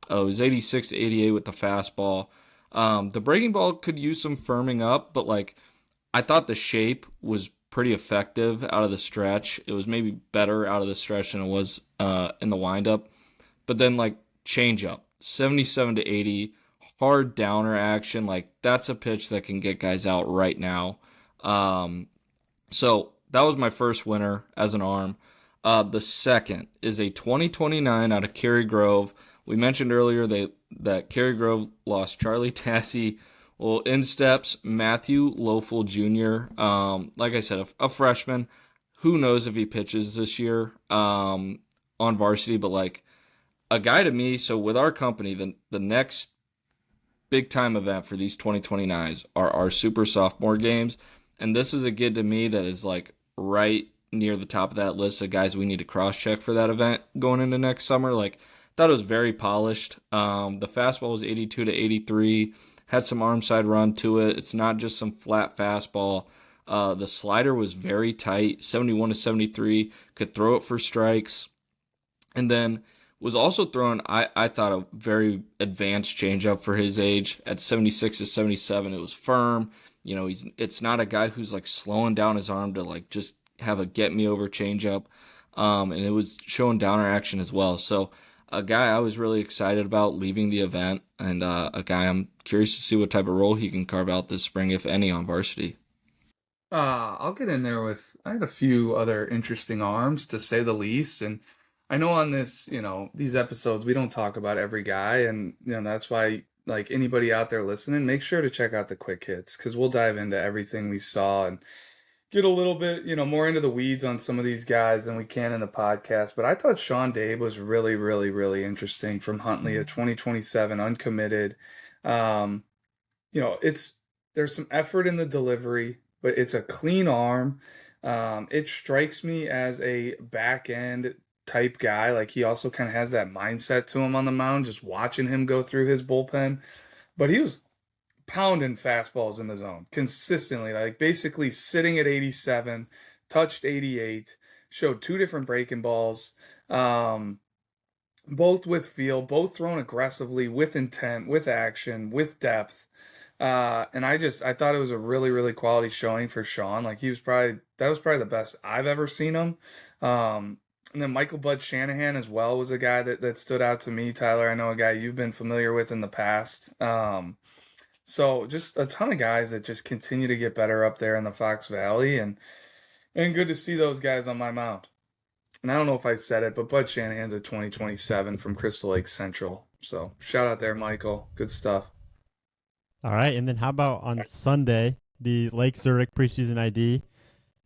It was 86 to 88 with the fastball. The breaking ball could use some firming up, but like I thought the shape was pretty effective out of the stretch. It was maybe better out of the stretch than it was in the windup. But then like changeup, 77 to 80, hard downer action. Like, that's a pitch that can get guys out right now. So that was my first winner as an arm. The second is a 2029 out of Cary Grove. We mentioned earlier that Cary Grove lost Charlie Tassie. Well, in steps Matthew Lofel Jr. Like I said, a freshman. Who knows if he pitches this year on varsity, but like a guy to me. So with our company, the next big time event for these 2029s are our super sophomore games. And this is a kid to me that is like right near the top of that list of guys we need to cross check for that event going into next summer. Like, thought it was very polished. The fastball was 82 to 83. Had some arm side run to it. It's not just some flat fastball. The slider was very tight, 71 to 73. Could throw it for strikes. And then was also throwing, I thought, a very advanced changeup for his age at 76 to 77. It was firm. It's not a guy who's like slowing down his arm to like just have a get me over changeup. And it was showing downer action as well. So a guy I was really excited about leaving the event, and a guy I'm curious to see what type of role he can carve out this spring, if any, on varsity. I'll get in there I had a few other interesting arms, to say the least. And I know on this, these episodes, we don't talk about every guy. And, that's why, like, anybody out there listening, make sure to check out the quick hits, because we'll dive into everything we saw and get a little bit, more into the weeds on some of these guys than we can in the podcast. But I thought Sean Dabe was really, really, really interesting from Huntley, a 2027 uncommitted. There's some effort in the delivery, but it's a clean arm. It strikes me as a back end type guy. Like, he also kind of has that mindset to him on the mound, just watching him go through his bullpen. But he was pounding fastballs in the zone consistently, like basically sitting at 87, touched 88, showed 2 different breaking balls, both with feel, both thrown aggressively, with intent, with action, with depth. And I thought it was a really, really quality showing for Sean. Like, that was probably the best I've ever seen him. And then Michael Bud Shanahan as well was a guy that stood out to me. Tyler, I know a guy you've been familiar with in the past. So just a ton of guys that just continue to get better up there in the Fox Valley, and good to see those guys on my mound. And I don't know if I said it, but Bud Shanahan's a 2027 from Crystal Lake Central. So shout out there, Michael. Good stuff. All right, and then how about on Sunday, the Lake Zurich Preseason ID,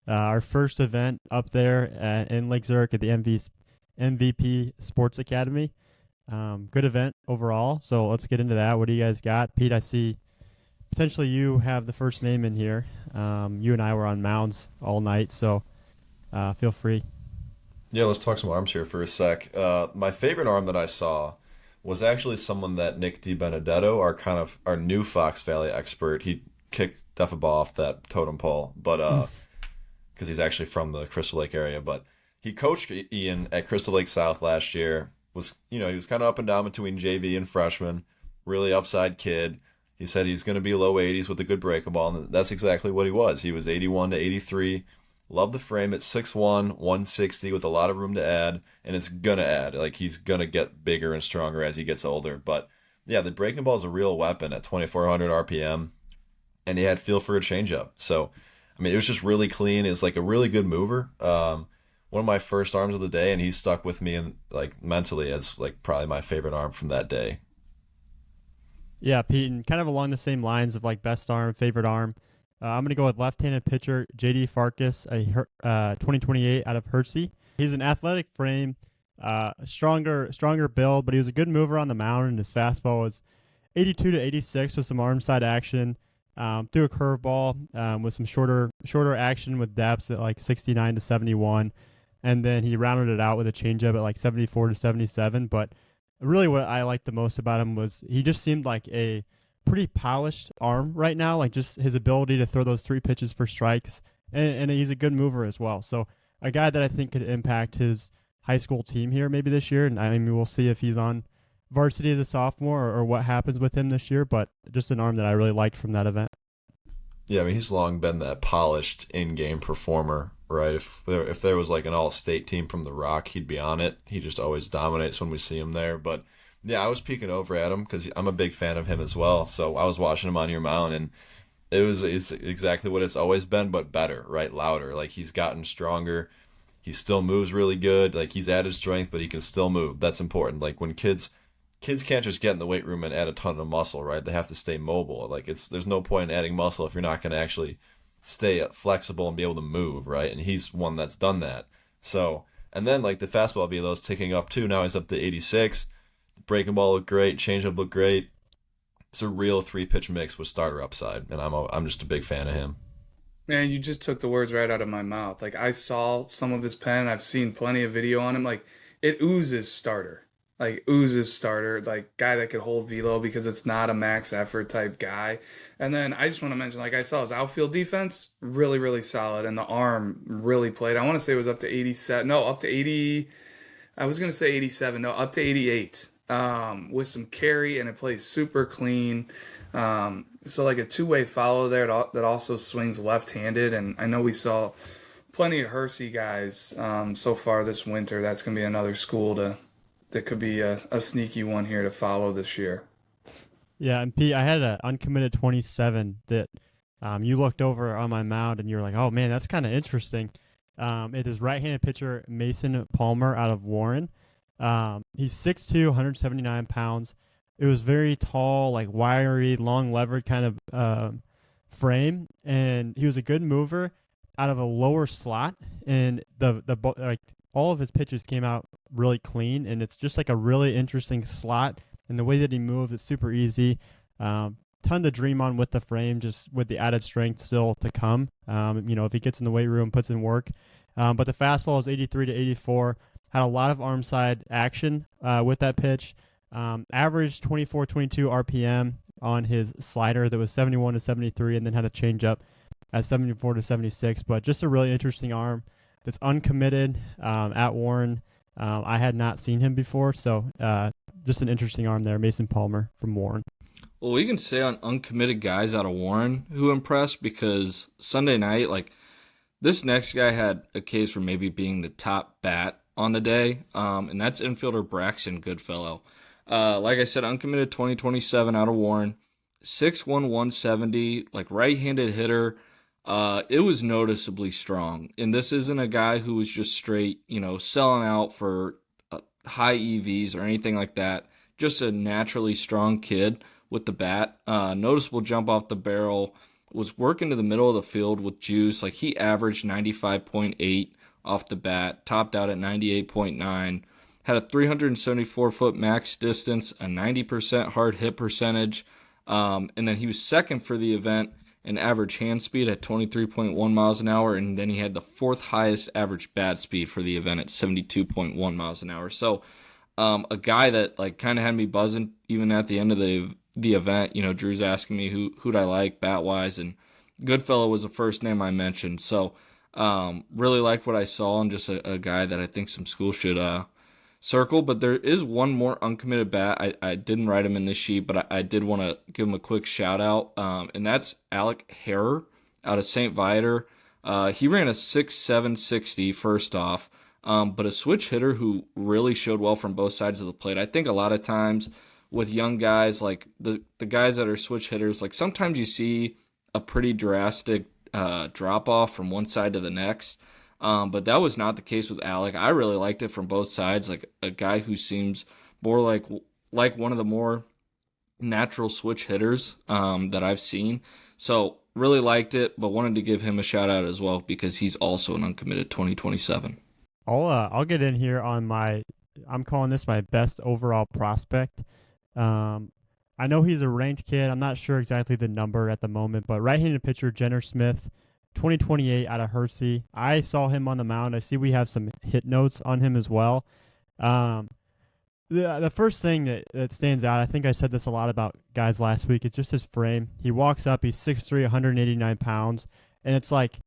our first event up there in Lake Zurich at the MVP Sports Academy. Good event overall. So let's get into that. What do you guys got? Pete, I see potentially you have the first name in here. You and I were on mounds all night, so feel free. Yeah, let's talk some arms here for a sec. My favorite arm that I saw was actually someone that Nick DiBenedetto, our new Fox Valley expert, he kicked Deffa ball off that totem pole, but because he's actually from the Crystal Lake area, but he coached Ian at Crystal Lake South last year. He was kind of up and down between JV and freshman, really upside kid. He said he's going to be low 80s with a good breaking ball, and that's exactly what he was. He was 81 to 83. Love the frame at 6'1", 160 with a lot of room to add, and it's going to add. Like, he's going to get bigger and stronger as he gets older. But, yeah, the breaking ball is a real weapon at 2,400 RPM, and he had feel for a changeup. So, I mean, it was just really clean. It's like a really good mover. One of my first arms of the day, and he stuck with me and like mentally as like probably my favorite arm from that day. Yeah, Pete, and kind of along the same lines of like best arm, favorite arm. I'm going to go with left-handed pitcher J.D. Farkas, a 2028 out of Hershey. He's an athletic frame, stronger build, but he was a good mover on the mound, and his fastball was 82 to 86 with some arm side action. Threw a curveball with some shorter action with depths at like 69 to 71, and then he rounded it out with a changeup at like 74 to 77. But really, what I liked the most about him was he just seemed like a pretty polished arm right now, like just his ability to throw those 3 pitches for strikes, and he's a good mover as well. So a guy that I think could impact his high school team here maybe this year, and I mean we'll see if he's on varsity as a sophomore or what happens with him this year, but just an arm that I really liked from that event. Yeah, I mean, he's long been that polished in-game performer, right? If there was like an all-state team from the Rock, he'd be on it. He just always dominates when we see him there. But yeah, I was peeking over at him because I'm a big fan of him as well. So I was watching him on your mound, and it's exactly what it's always been, but better, right? Louder. Like, he's gotten stronger. He still moves really good. Like, he's added strength, but he can still move. That's important. Like, when kids can't just get in the weight room and add a ton of muscle, right? They have to stay mobile. Like, there's no point in adding muscle if you're not going to actually stay flexible and be able to move, right? And he's one that's done that. So, and then like the fastball velo's ticking up too. Now he's up to 86. The breaking ball looked great. Changeup looked great. It's a real 3-pitch mix with starter upside, and I'm just a big fan of him. Man, you just took the words right out of my mouth. Like, I saw some of his pen. I've seen plenty of video on him. Like, it oozes starter. Like, oozes starter. Like, guy that could hold velo because it's not a max effort type guy. And then I just want to mention, like, I saw his outfield defense really, really solid, and the arm really played. I want to say it was up to 87. No, up to 80. I was going to say 87. No, up to 88. With some carry, and it plays super clean. So like a two-way follow there that also swings left-handed, and I know we saw plenty of Hersey guys so far this winter. That's going to be another school that could be a sneaky one here to follow this year. Yeah, and Pete, I had an uncommitted 27 that you looked over on my mound, and you were like, oh, man, that's kind of interesting. It is right-handed pitcher Mason Palmer out of Warren. He's 6'2", 179 pounds. It was very tall, like wiry, long-levered kind of frame, and he was a good mover out of a lower slot, and like all of his pitches came out really clean, and it's just like a really interesting slot, and the way that he moves is super easy. Ton to dream on with the frame, just with the added strength still to come. If he gets in the weight room, puts in work. But the fastball is 83 to 84. Had a lot of arm side action with that pitch. Averaged 24, 22 RPM on his slider that was 71 to 73, and then had a changeup at 74 to 76. But just a really interesting arm that's uncommitted at Warren. I had not seen him before, so just an interesting arm there. Mason Palmer from Warren. Well, we can say on uncommitted guys out of Warren who impressed, because Sunday night, like, this next guy had a case for maybe being the top bat on the day, and that's infielder Braxton Goodfellow. Like I said, uncommitted 2027 out of Warren, 6'1", 170, like right-handed hitter. It was noticeably strong, and this isn't a guy who was just straight, selling out for high EVs or anything like that. Just a naturally strong kid with the bat. Noticeable jump off the barrel, was working to the middle of the field with juice. Like he averaged 95.8 off the bat, topped out at 98.9, had a 374-foot max distance, a 90% hard hit percentage, and then he was second for the event in average hand speed at 23.1 miles an hour, and then he had the fourth highest average bat speed for the event at 72.1 miles an hour. So a guy that like kind of had me buzzing even at the end of the event. You know, Drew's asking me who'd I like bat wise, and Goodfellow was the first name I mentioned. So really liked what I saw, and just a guy that I think some schools should circle. But there is one more uncommitted bat. I didn't write him in this sheet, but I did want to give him a quick shout out, and that's Alec Harrer out of St. Viator. He ran a 6.760 first off. But a switch hitter who really showed well from both sides of the plate. I think a lot of times with young guys, like the guys that are switch hitters, like sometimes you see a pretty drastic drop off from one side to the next. But that was not the case with Alec. I really liked it from both sides, like a guy who seems more like one of the more natural switch hitters that I've seen. So really liked it, but wanted to give him a shout out as well because he's also an uncommitted 2027. I'll get in here on I'm calling this my best overall prospect. I know he's a ranked kid. I'm not sure exactly the number at the moment, but right-handed pitcher Jenner Smith, 2028 out of Hershey. I saw him on the mound. I see we have some hit notes on him as well. The first thing that stands out, I think I said this a lot about guys last week, it's just his frame. He walks up, he's 6'3", 189 pounds, and it's like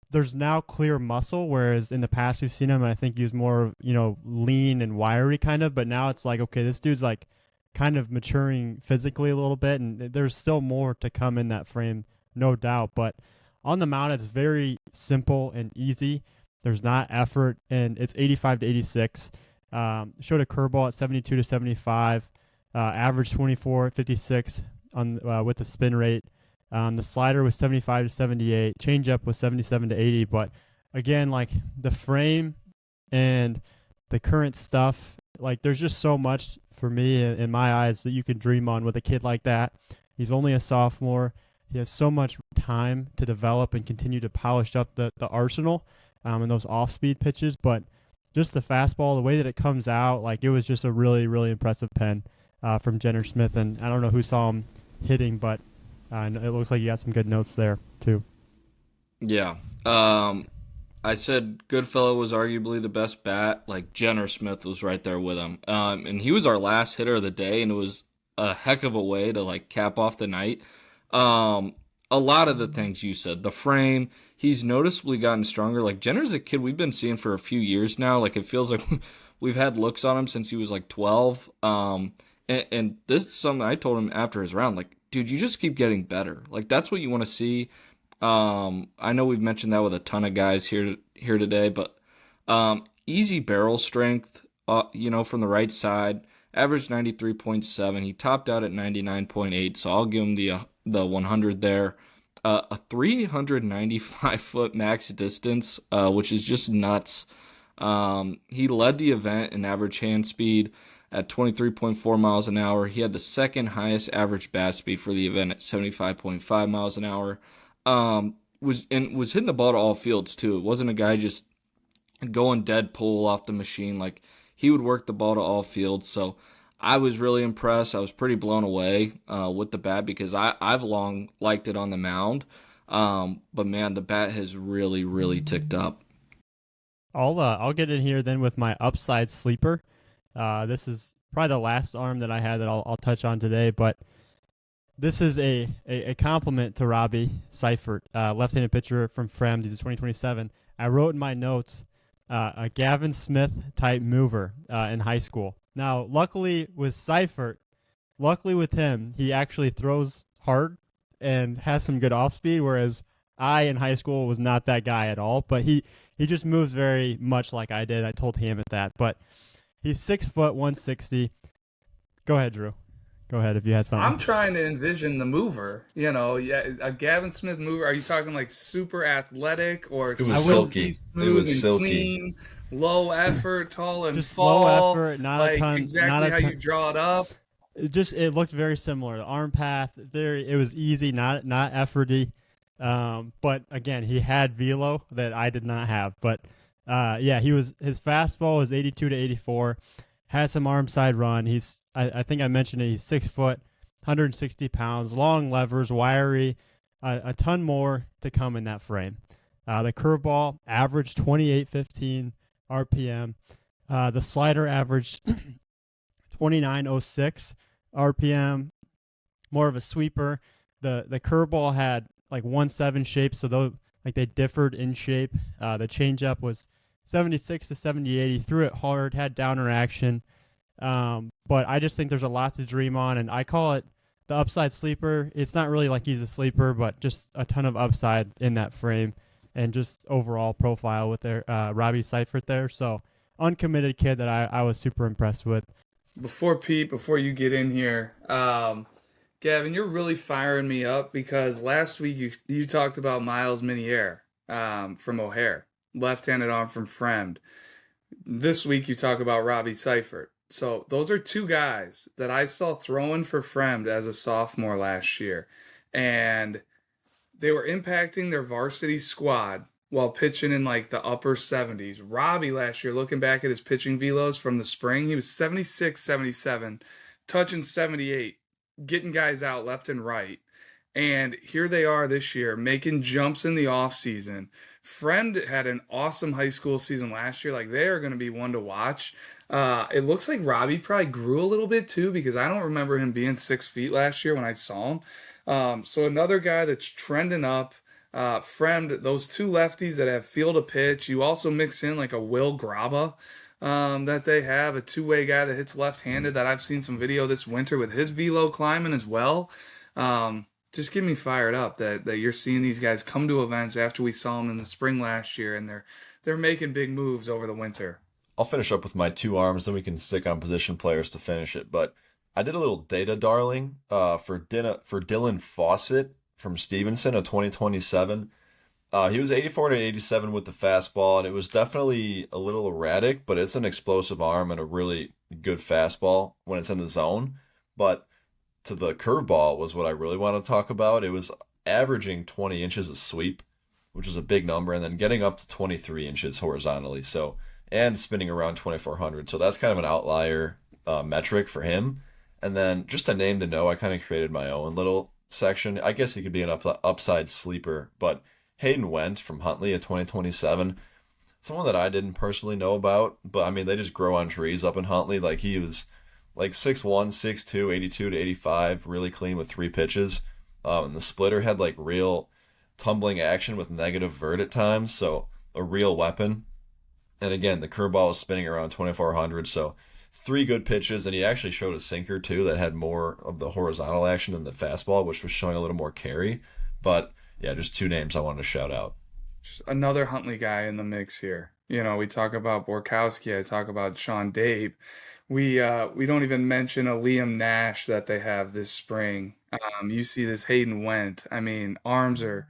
there's now clear muscle, whereas in the past we've seen him, and I think he was more, lean and wiry kind of, but now it's like, okay, this dude's like kind of maturing physically a little bit, and there's still more to come in that frame, no doubt. But on the mound, it's very simple and easy. There's not effort, and it's 85 to 86. Showed a curveball at 72 to 75, average 24.56 on with the spin rate. The slider was 75 to 78. Changeup was 77 to 80. But again, like the frame and the current stuff, like there's just so much for me in my eyes that you can dream on with a kid like that. He's only a sophomore. He has so much time to develop and continue to polish up the arsenal and those off-speed pitches. But just the fastball, the way that it comes out, like it was just a really, really impressive pen from Jenner Smith. And I don't know who saw him hitting, but it looks like you got some good notes there too. Yeah. I said Goodfellow was arguably the best bat. Like Jenner Smith was right there with him. And he was our last hitter of the day, and it was a heck of a way to like cap off the night. A lot of the things you said, the frame, he's noticeably gotten stronger. Like Jenner's a kid we've been seeing for a few years now. Like it feels like we've had looks on him since he was like 12. And this is something I told him after his round, like, dude, you just keep getting better. Like that's what you want to see. I know we've mentioned that with a ton of guys here today, but easy barrel strength, from the right side, averaged 93.7. He topped out at 99.8, so I'll give him the 100 there. A 395-foot max distance, which is just nuts. He led the event in average hand speed at 23.4 miles an hour. He had the second highest average bat speed for the event at 75.5 miles an hour. Was hitting the ball to all fields too. It wasn't a guy just going dead pull off the machine. Like he would work the ball to all fields. So I was really impressed. I was pretty blown away with the bat because I've long liked it on the mound. But man, the bat has really, really ticked up. I'll get in here then with my upside sleeper. This is probably the last arm that I had that I'll touch on today, but this is a compliment to Robbie Seifert, left-handed pitcher from Phorm. He's 2027. I wrote in my notes a Gavin Smith type mover in high school. Now, luckily with Seifert, with him, he actually throws hard and has some good off speed, whereas I in high school was not that guy at all. But he just moves very much like I did. I told Hammett that. But he's 6 foot 160. Go ahead, Drew. Go ahead if you had something. I'm trying to envision the mover. A Gavin Smith mover. Are you talking like super athletic or it was silky? Smooth it was and silky. Clean, low effort, tall and just fall, low effort, not like a ton. Exactly not a how ton. you draw it up. it looked very similar. The arm path, it was easy, not efforty. But again, he had velo that I did not have. But yeah, his fastball was 82 to 84. Had some arm side run. I think I mentioned it. He's 6 foot, 160 pounds, long levers, wiry, a ton more to come in that frame. The curveball averaged 2815 RPM. The slider averaged 2906 RPM. More of a sweeper. The curveball had like 1-7 shapes, so they differed in shape. The changeup was 76 to 78. He threw it hard, had downer action. But I just think there's a lot to dream on, and I call it the upside sleeper. It's not really like he's a sleeper, but just a ton of upside in that frame and just overall profile with their Robbie Seifert there. So uncommitted kid that I was super impressed with. Before you get in here, Gavin, you're really firing me up because last week you talked about Miles Minier from O'Hare, left-handed arm from Fremd. This week you talk about Robbie Seifert. So those are two guys that I saw throwing for Fremd as a sophomore last year, and they were impacting their varsity squad while pitching in like the upper 70s. Robbie last year, looking back at his pitching velos from the spring, he was 76, 77, touching 78, getting guys out left and right. And here they are this year making jumps in the offseason. Fremd had an awesome high school season last year. Like, they are going to be one to watch. It looks like Robbie probably grew a little bit too, because I don't remember him being 6 feet last year when I saw him. So another guy that's trending up. Fremd, those two lefties that have field of pitch. You also mix in like a Will Graba that they have, a two-way guy that hits left-handed that I've seen some video this winter with his velo climbing as well. Just get me fired up that you're seeing these guys come to events after we saw them in the spring last year, and they're making big moves over the winter. I'll finish up with my two arms, then we can stick on position players to finish it. But I did a little data darling for Dylan Fawcett from Stevenson of 2027. He was 84 to 87 with the fastball, and it was definitely a little erratic, but it's an explosive arm and a really good fastball when it's in the zone. But to the curveball was what I really want to talk about. It was averaging 20 inches of sweep, which is a big number, and then getting up to 23 inches horizontally. So, and spinning around 2400. So that's kind of an outlier metric for him. And then just a name to know, I kind of created my own little section. I guess he could be an upside sleeper, but Hayden Wendt from Huntley at 2027, someone that I didn't personally know about, but I mean, they just grow on trees up in Huntley. Like, he was like 6'1", 6'2", 82 to 85, really clean with 3 pitches. And the splitter had like real tumbling action with negative vert at times, so a real weapon. And again, the curveball was spinning around 2400, so 3 good pitches, and he actually showed a sinker too that had more of the horizontal action than the fastball, which was showing a little more carry. But yeah, just 2 names I wanted to shout out. Just another Huntley guy in the mix here. You know, we talk about Borkowski, I talk about Sean Dabe. We don't even mention a Liam Nash that they have this spring. You see this Hayden Wendt. I mean, arms are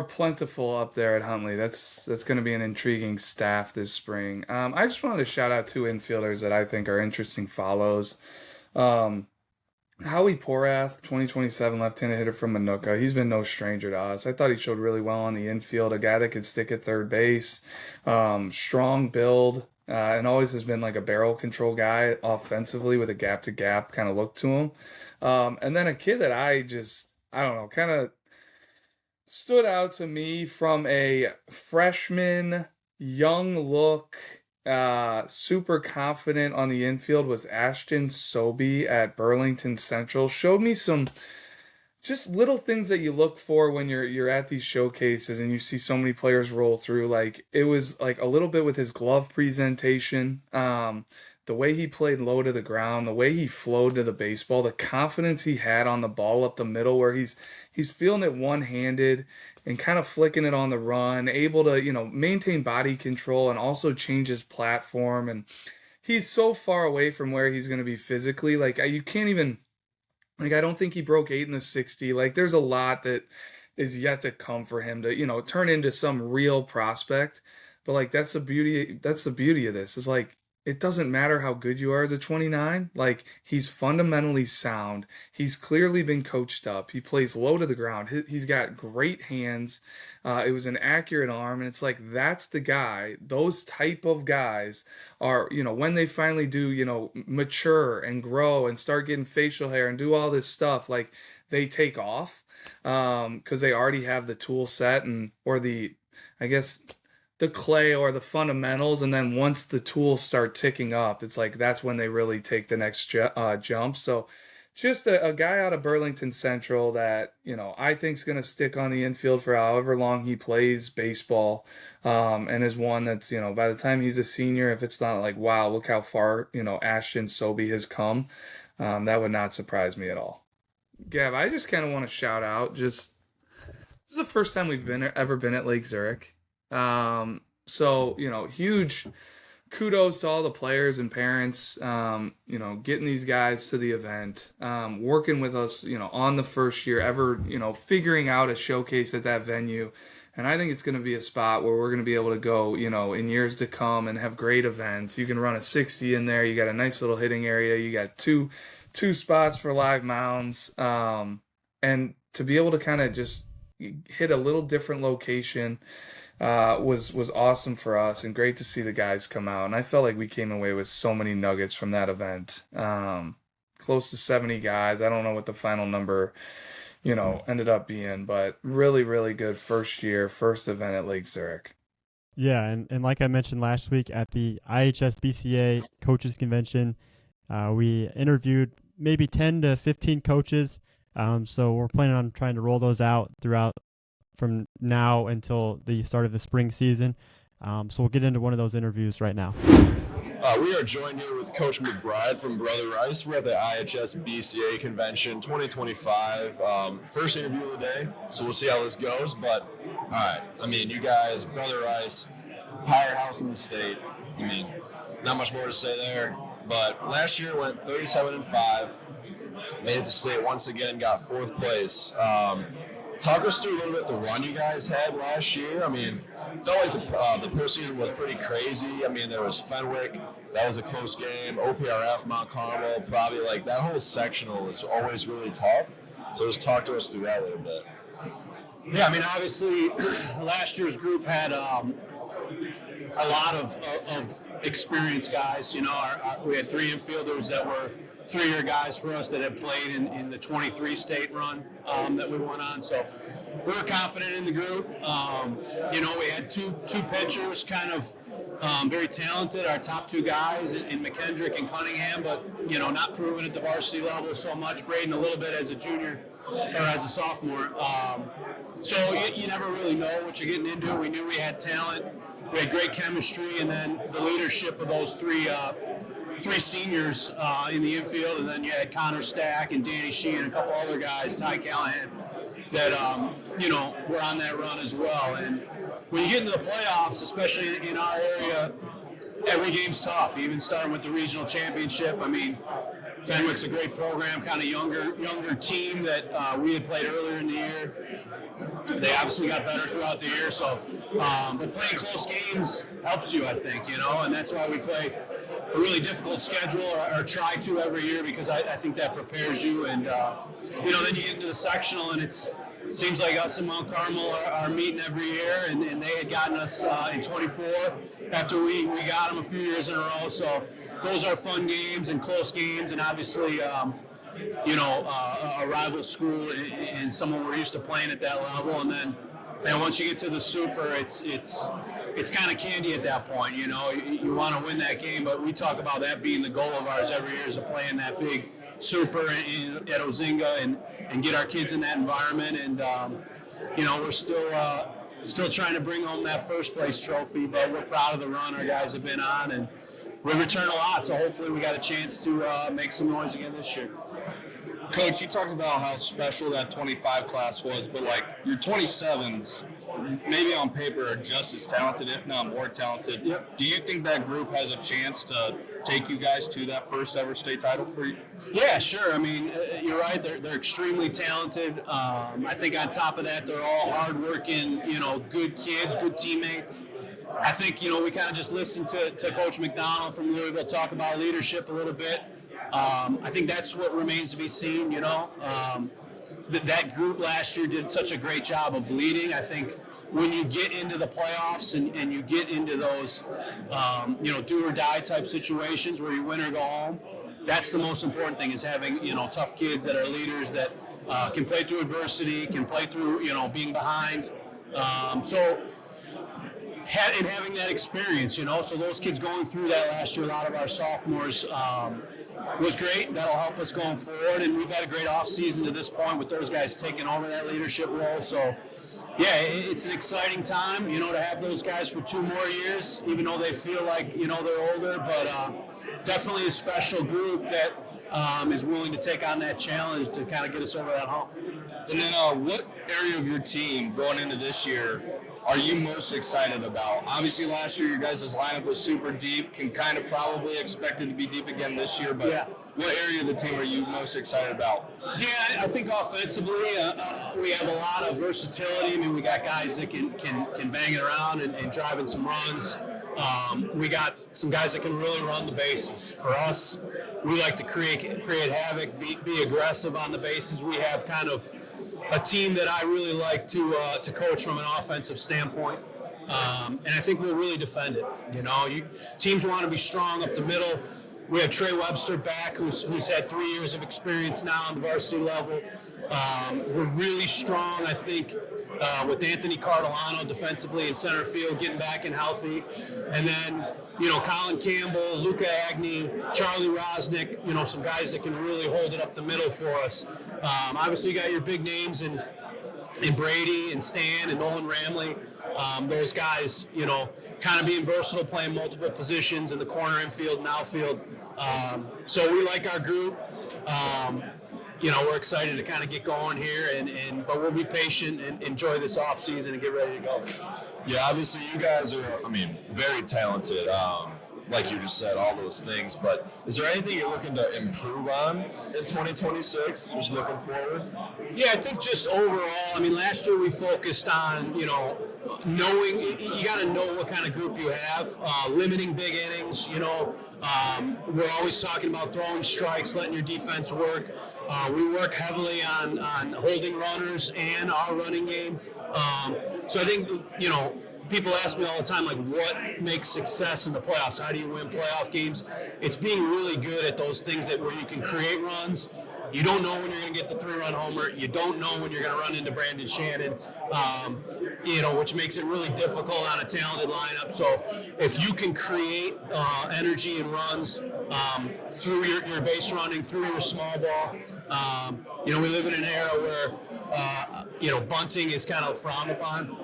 plentiful up there at Huntley. That's going to be an intriguing staff this spring. I just wanted to shout out 2 infielders that I think are interesting follows. Howie Porath, 2027 left-handed hitter from Manuka. He's been no stranger to us. I thought he showed really well on the infield. A guy that could stick at third base, strong build, and always has been like a barrel control guy offensively with a gap-to-gap kind of look to him. And then a kid that I don't know, kind of stood out to me from a freshman, young look, super confident on the infield was Ashton Sobey at Burlington Central. Showed me some just little things that you look for when you're at these showcases and you see so many players roll through. Like, it was like a little bit with his glove presentation, the way he played low to the ground, the way he flowed to the baseball, the confidence he had on the ball up the middle where he's feeling it one-handed and kind of flicking it on the run, able to, maintain body control and also change his platform. And he's so far away from where he's going to be physically. Like, you can't even, like, I don't think he broke 8 in the 60. Like, there's a lot that is yet to come for him to, turn into some real prospect. But like, that's the beauty of this. It's like, it doesn't matter how good you are as a 29. Like, he's fundamentally sound. He's clearly been coached up. He plays low to the ground. He's got great hands. It was an accurate arm. And it's like, that's the guy. Those type of guys are, when they finally do, mature and grow and start getting facial hair and do all this stuff, like, they take off because they already have the tool set or I guess, the clay or the fundamentals, and then once the tools start ticking up, it's like that's when they really take the next jump. So just a guy out of Burlington Central that I think is going to stick on the infield for however long he plays baseball, and is one that's by the time he's a senior, if it's not like, wow, look how far Ashton Sobey has come, that would not surprise me at all. Gav, I just kind of want to shout out, just this is the first time we've ever been at Lake Zurich. So, huge kudos to all the players and parents, getting these guys to the event, working with us, on the first year ever, figuring out a showcase at that venue. And I think it's going to be a spot where we're going to be able to go, in years to come and have great events. You can run a 60 in there. You got a nice little hitting area. You got two spots for live mounds. And to be able to kind of just hit a little different location, was awesome for us, and great to see the guys come out. And I felt like we came away with so many nuggets from that event. Close to 70 guys. I don't know what the final number, ended up being, but really, really good first event at Lake Zurich. Yeah, and like I mentioned last week at the IHS BCA Coaches Convention, we interviewed maybe 10 to 15 coaches. So we're planning on trying to roll those out throughout from now until the start of the spring season. So we'll get into one of those interviews right now. We are joined here with Coach McBride from Brother Rice. We're at the IHS BCA Convention 2025. First interview of the day, so we'll see how this goes. But, all right, you guys, Brother Rice, powerhouse in the state. Not much more to say there. But last year went 37-5, made it to state once again, got fourth place. Talk us through a little bit the run you guys had last year. Felt like the postseason was pretty crazy. There was Fenwick, that was a close game. OPRF, Mount Carmel, probably like that whole sectional is always really tough. So just talk to us through that a little bit. Yeah, obviously last year's group had a lot of experienced guys. We had three infielders that were three-year guys for us that had played in the 23 state run that we went on. So we were confident in the group. We had two pitchers kind of very talented, our top two guys in McKendrick and Cunningham, but, not proven at the varsity level so much. Braden a little bit as a junior or as a sophomore. So you never really know what you're getting into. We knew we had talent. We had great chemistry, and then the leadership of those three seniors in the infield, and then you had Connor Stack and Danny Sheen and a couple other guys, Ty Callahan, that were on that run as well. And when you get into the playoffs, especially in our area, every game's tough. Even starting with the regional championship. Fenwick's a great program, kind of younger team that we had played earlier in the year. They obviously got better throughout the year, so but playing close games helps you, I think, and that's why we play a really difficult schedule, or try to every year, because I think that prepares you. And then you get into the sectional, and it seems like us and Mount Carmel are meeting every year, and they had gotten us in 24 after we got them a few years in a row. So those are fun games and close games, and obviously a rival school and someone we're used to playing at that level. And then once you get to the Super, it's kind of candy at that point. You want to win that game, but we talk about that being the goal of ours every year, is to play in that big Super at Ozinga and get our kids in that environment. And we're still trying to bring home that first place trophy, but we're proud of the run our guys have been on, and we return a lot, so hopefully we got a chance to make some noise again this year. Coach, you talked about how special that 25 class was, but your 27s, maybe on paper, are just as talented, if not more talented. Yep. Do you think that group has a chance to take you guys to that first ever state title for you? Yeah, sure. You're right. They're extremely talented. I think on top of that, they're all hardworking, good kids, good teammates. I think, we kind of just listened to Coach McDonald from Louisville talk about leadership a little bit. I think that's what remains to be seen, that group last year did such a great job of leading. I think when you get into the playoffs and you get into those, do or die type situations where you win or go home, that's the most important thing, is having, tough kids that are leaders that can play through adversity, can play through, being behind. And having that experience, so those kids going through that last year, a lot of our sophomores, was great. That'll help us going forward, and we've had a great offseason to this point with those guys taking over that leadership role. So, yeah, it's an exciting time, to have those guys for 2 more years, even though they feel like, they're older, but definitely a special group that is willing to take on that challenge to kind of get us over that hump. And then what area of your team going into this year are you most excited about? Obviously, last year your guys' lineup was super deep, can kind of probably expect it to be deep again this year, but what area of the team are you most excited about? Yeah, I think offensively we have a lot of versatility. I mean, we got guys that can bang it around and driving some runs. We got some guys that can really run the bases. For us, we like to create havoc, be aggressive on the bases. We have kind of a team that I really like to coach from an offensive standpoint, and I think we'll really defend it. Teams want to be strong up the middle. We have Trey Webster back, who's had 3 years of experience now on the varsity level. We're really strong, I think, with Anthony Cardilano defensively in center field, getting back and healthy, and then Colin Campbell, Luca Agnew, Charlie Rosnick, some guys that can really hold it up the middle for us. Obviously, you got your big names in Brady and Stan and Nolan Ramley. Those guys, kind of being versatile, playing multiple positions in the corner, infield, and outfield. So we like our group. We're excited to kind of get going here, but we'll be patient and enjoy this off season and get ready to go. Yeah, obviously you guys are, very talented. Like you just said, all those things. But is there anything you're looking to improve on in 2026? Just looking forward? Yeah, I think just overall, last year we focused on, knowing, you got to know what kind of group you have, limiting big innings, we're always talking about throwing strikes, letting your defense work. We work heavily on holding runners and our running game. So I think, people ask me all the time, what makes success in the playoffs? How do you win playoff games? It's being really good at those things where you can create runs. You don't know when you're going to get the 3-run homer. You don't know when you're going to run into Brandon Shannon, which makes it really difficult on a talented lineup. So if you can create energy and runs through your base running, through your small ball, we live in an era where, bunting is kind of frowned upon.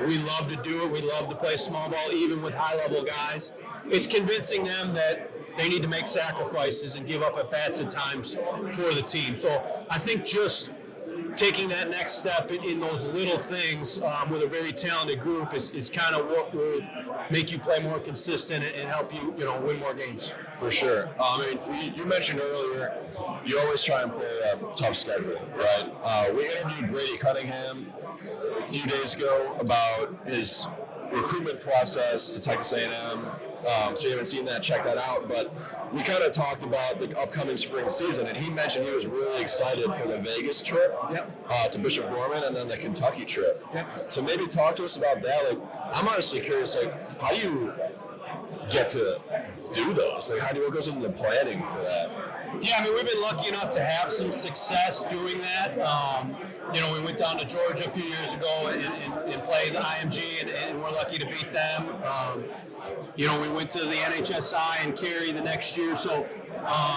We love to do it. We love to play small ball, even with high-level guys. It's convincing them that they need to make sacrifices and give up at bats at times for the team. So I think just taking that next step in those little things with a very talented group is kind of what will make you play more consistent and help you, win more games. For sure. You mentioned earlier you always try and play a tough schedule, right? We interviewed Brady Cunningham a few days ago about his recruitment process to Texas A&M. So you haven't seen that, check that out. But we kind of talked about the upcoming spring season, and he mentioned he was really excited for the Vegas trip to Bishop Gorman and then the Kentucky trip. So maybe talk to us about that. I'm honestly curious, how do you get to do those? What goes into the planning for that? Yeah, we've been lucky enough to have some success doing that. We went down to Georgia a few years ago and played the IMG, and we're lucky to beat them. We went to the NHSI and Cary the next year. So,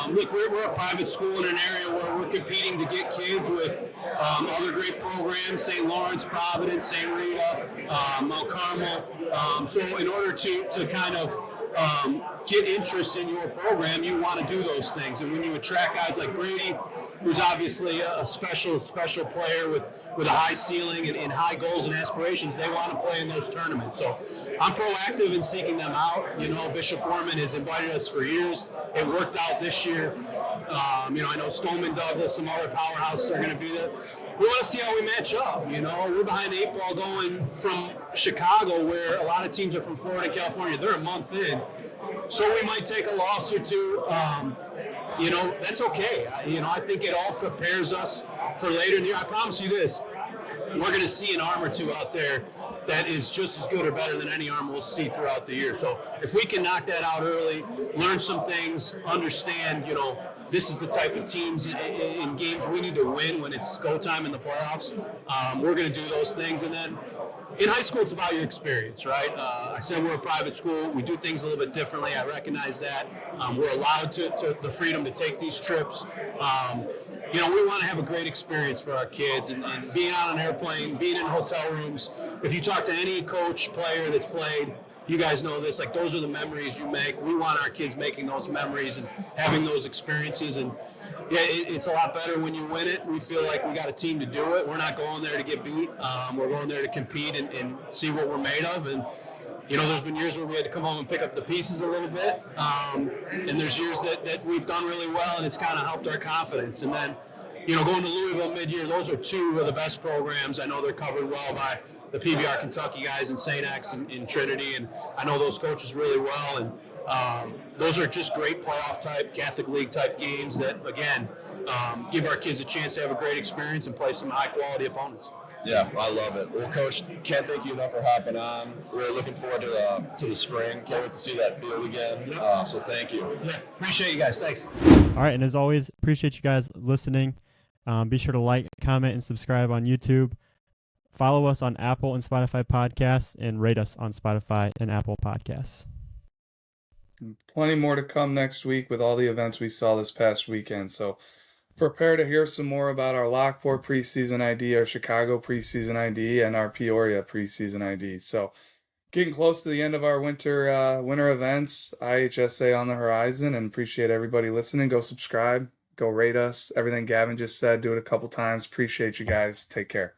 look, we're a private school in an area where we're competing to get kids with other great programs, St. Lawrence, Providence, St. Rita, Mount Carmel. So in order to kind of get interest in your program, you want to do those things. And when you attract guys like Brady, who's obviously a special player with a high ceiling and high goals and aspirations, they want to play in those tournaments. So I'm proactive in seeking them out. Bishop Gorman has invited us for years. It worked out this year. I know Stoneman Douglas, some other powerhouses are going to be there. we want to see how we match up. You know, we're behind the 8 ball going from Chicago, where a lot of teams are from Florida and California. They're a month in. So we might take a loss or two. You know, that's okay. You know, I think it all prepares us for later in the year. I promise you this, we're going to see an arm or two out there that is just as good or better than any arm we'll see throughout the year. So if we can knock that out early, learn some things, understand, you know, this is the type of teams in games we need to win when it's go time in the playoffs. We're going to do those things. And then in high school, it's about your experience, right? I said we're a private school. We do things a little bit differently. I recognize that. We're allowed to the freedom to take these trips. You know, we want to have a great experience for our kids, and being on an airplane, being in hotel rooms. If you talk to any coach, player that's played, you guys know this, like those are the memories you make. We want our kids making those memories and having those experiences. And yeah, it's a lot better when you win it. We feel like we got a team to do it. We're not going there to get beat. We're going there to compete and see what we're made of. And, you know, there's been years where we had to come home and pick up the pieces a little bit. And there's years that we've done really well, and it's kind of helped our confidence. And then, you know, going to Louisville mid-year, those are two of the best programs. I know they're covered well by the PBR Kentucky guys in St. X and in Trinity, and I know those coaches really well. And those are just great playoff type, Catholic League type games that, again, give our kids a chance to have a great experience and play some high-quality opponents. Yeah, I love it. Well, Coach, can't thank you enough for hopping on. Really looking forward to the spring. Can't wait to see that field again. So thank you. Yeah, appreciate you guys. Thanks. All right, and as always, appreciate you guys listening. Be sure to like, comment, and subscribe on YouTube. Follow us on Apple and Spotify podcasts, and rate us on Spotify and Apple podcasts. Plenty more to come next week with all the events we saw this past weekend. So prepare to hear some more about our Lockport preseason ID, our Chicago preseason ID, and our Peoria preseason ID. So getting close to the end of our winter events, IHSA on the horizon, and appreciate everybody listening. Go subscribe, go rate us. Everything Gavin just said, do it a couple times. Appreciate you guys. Take care.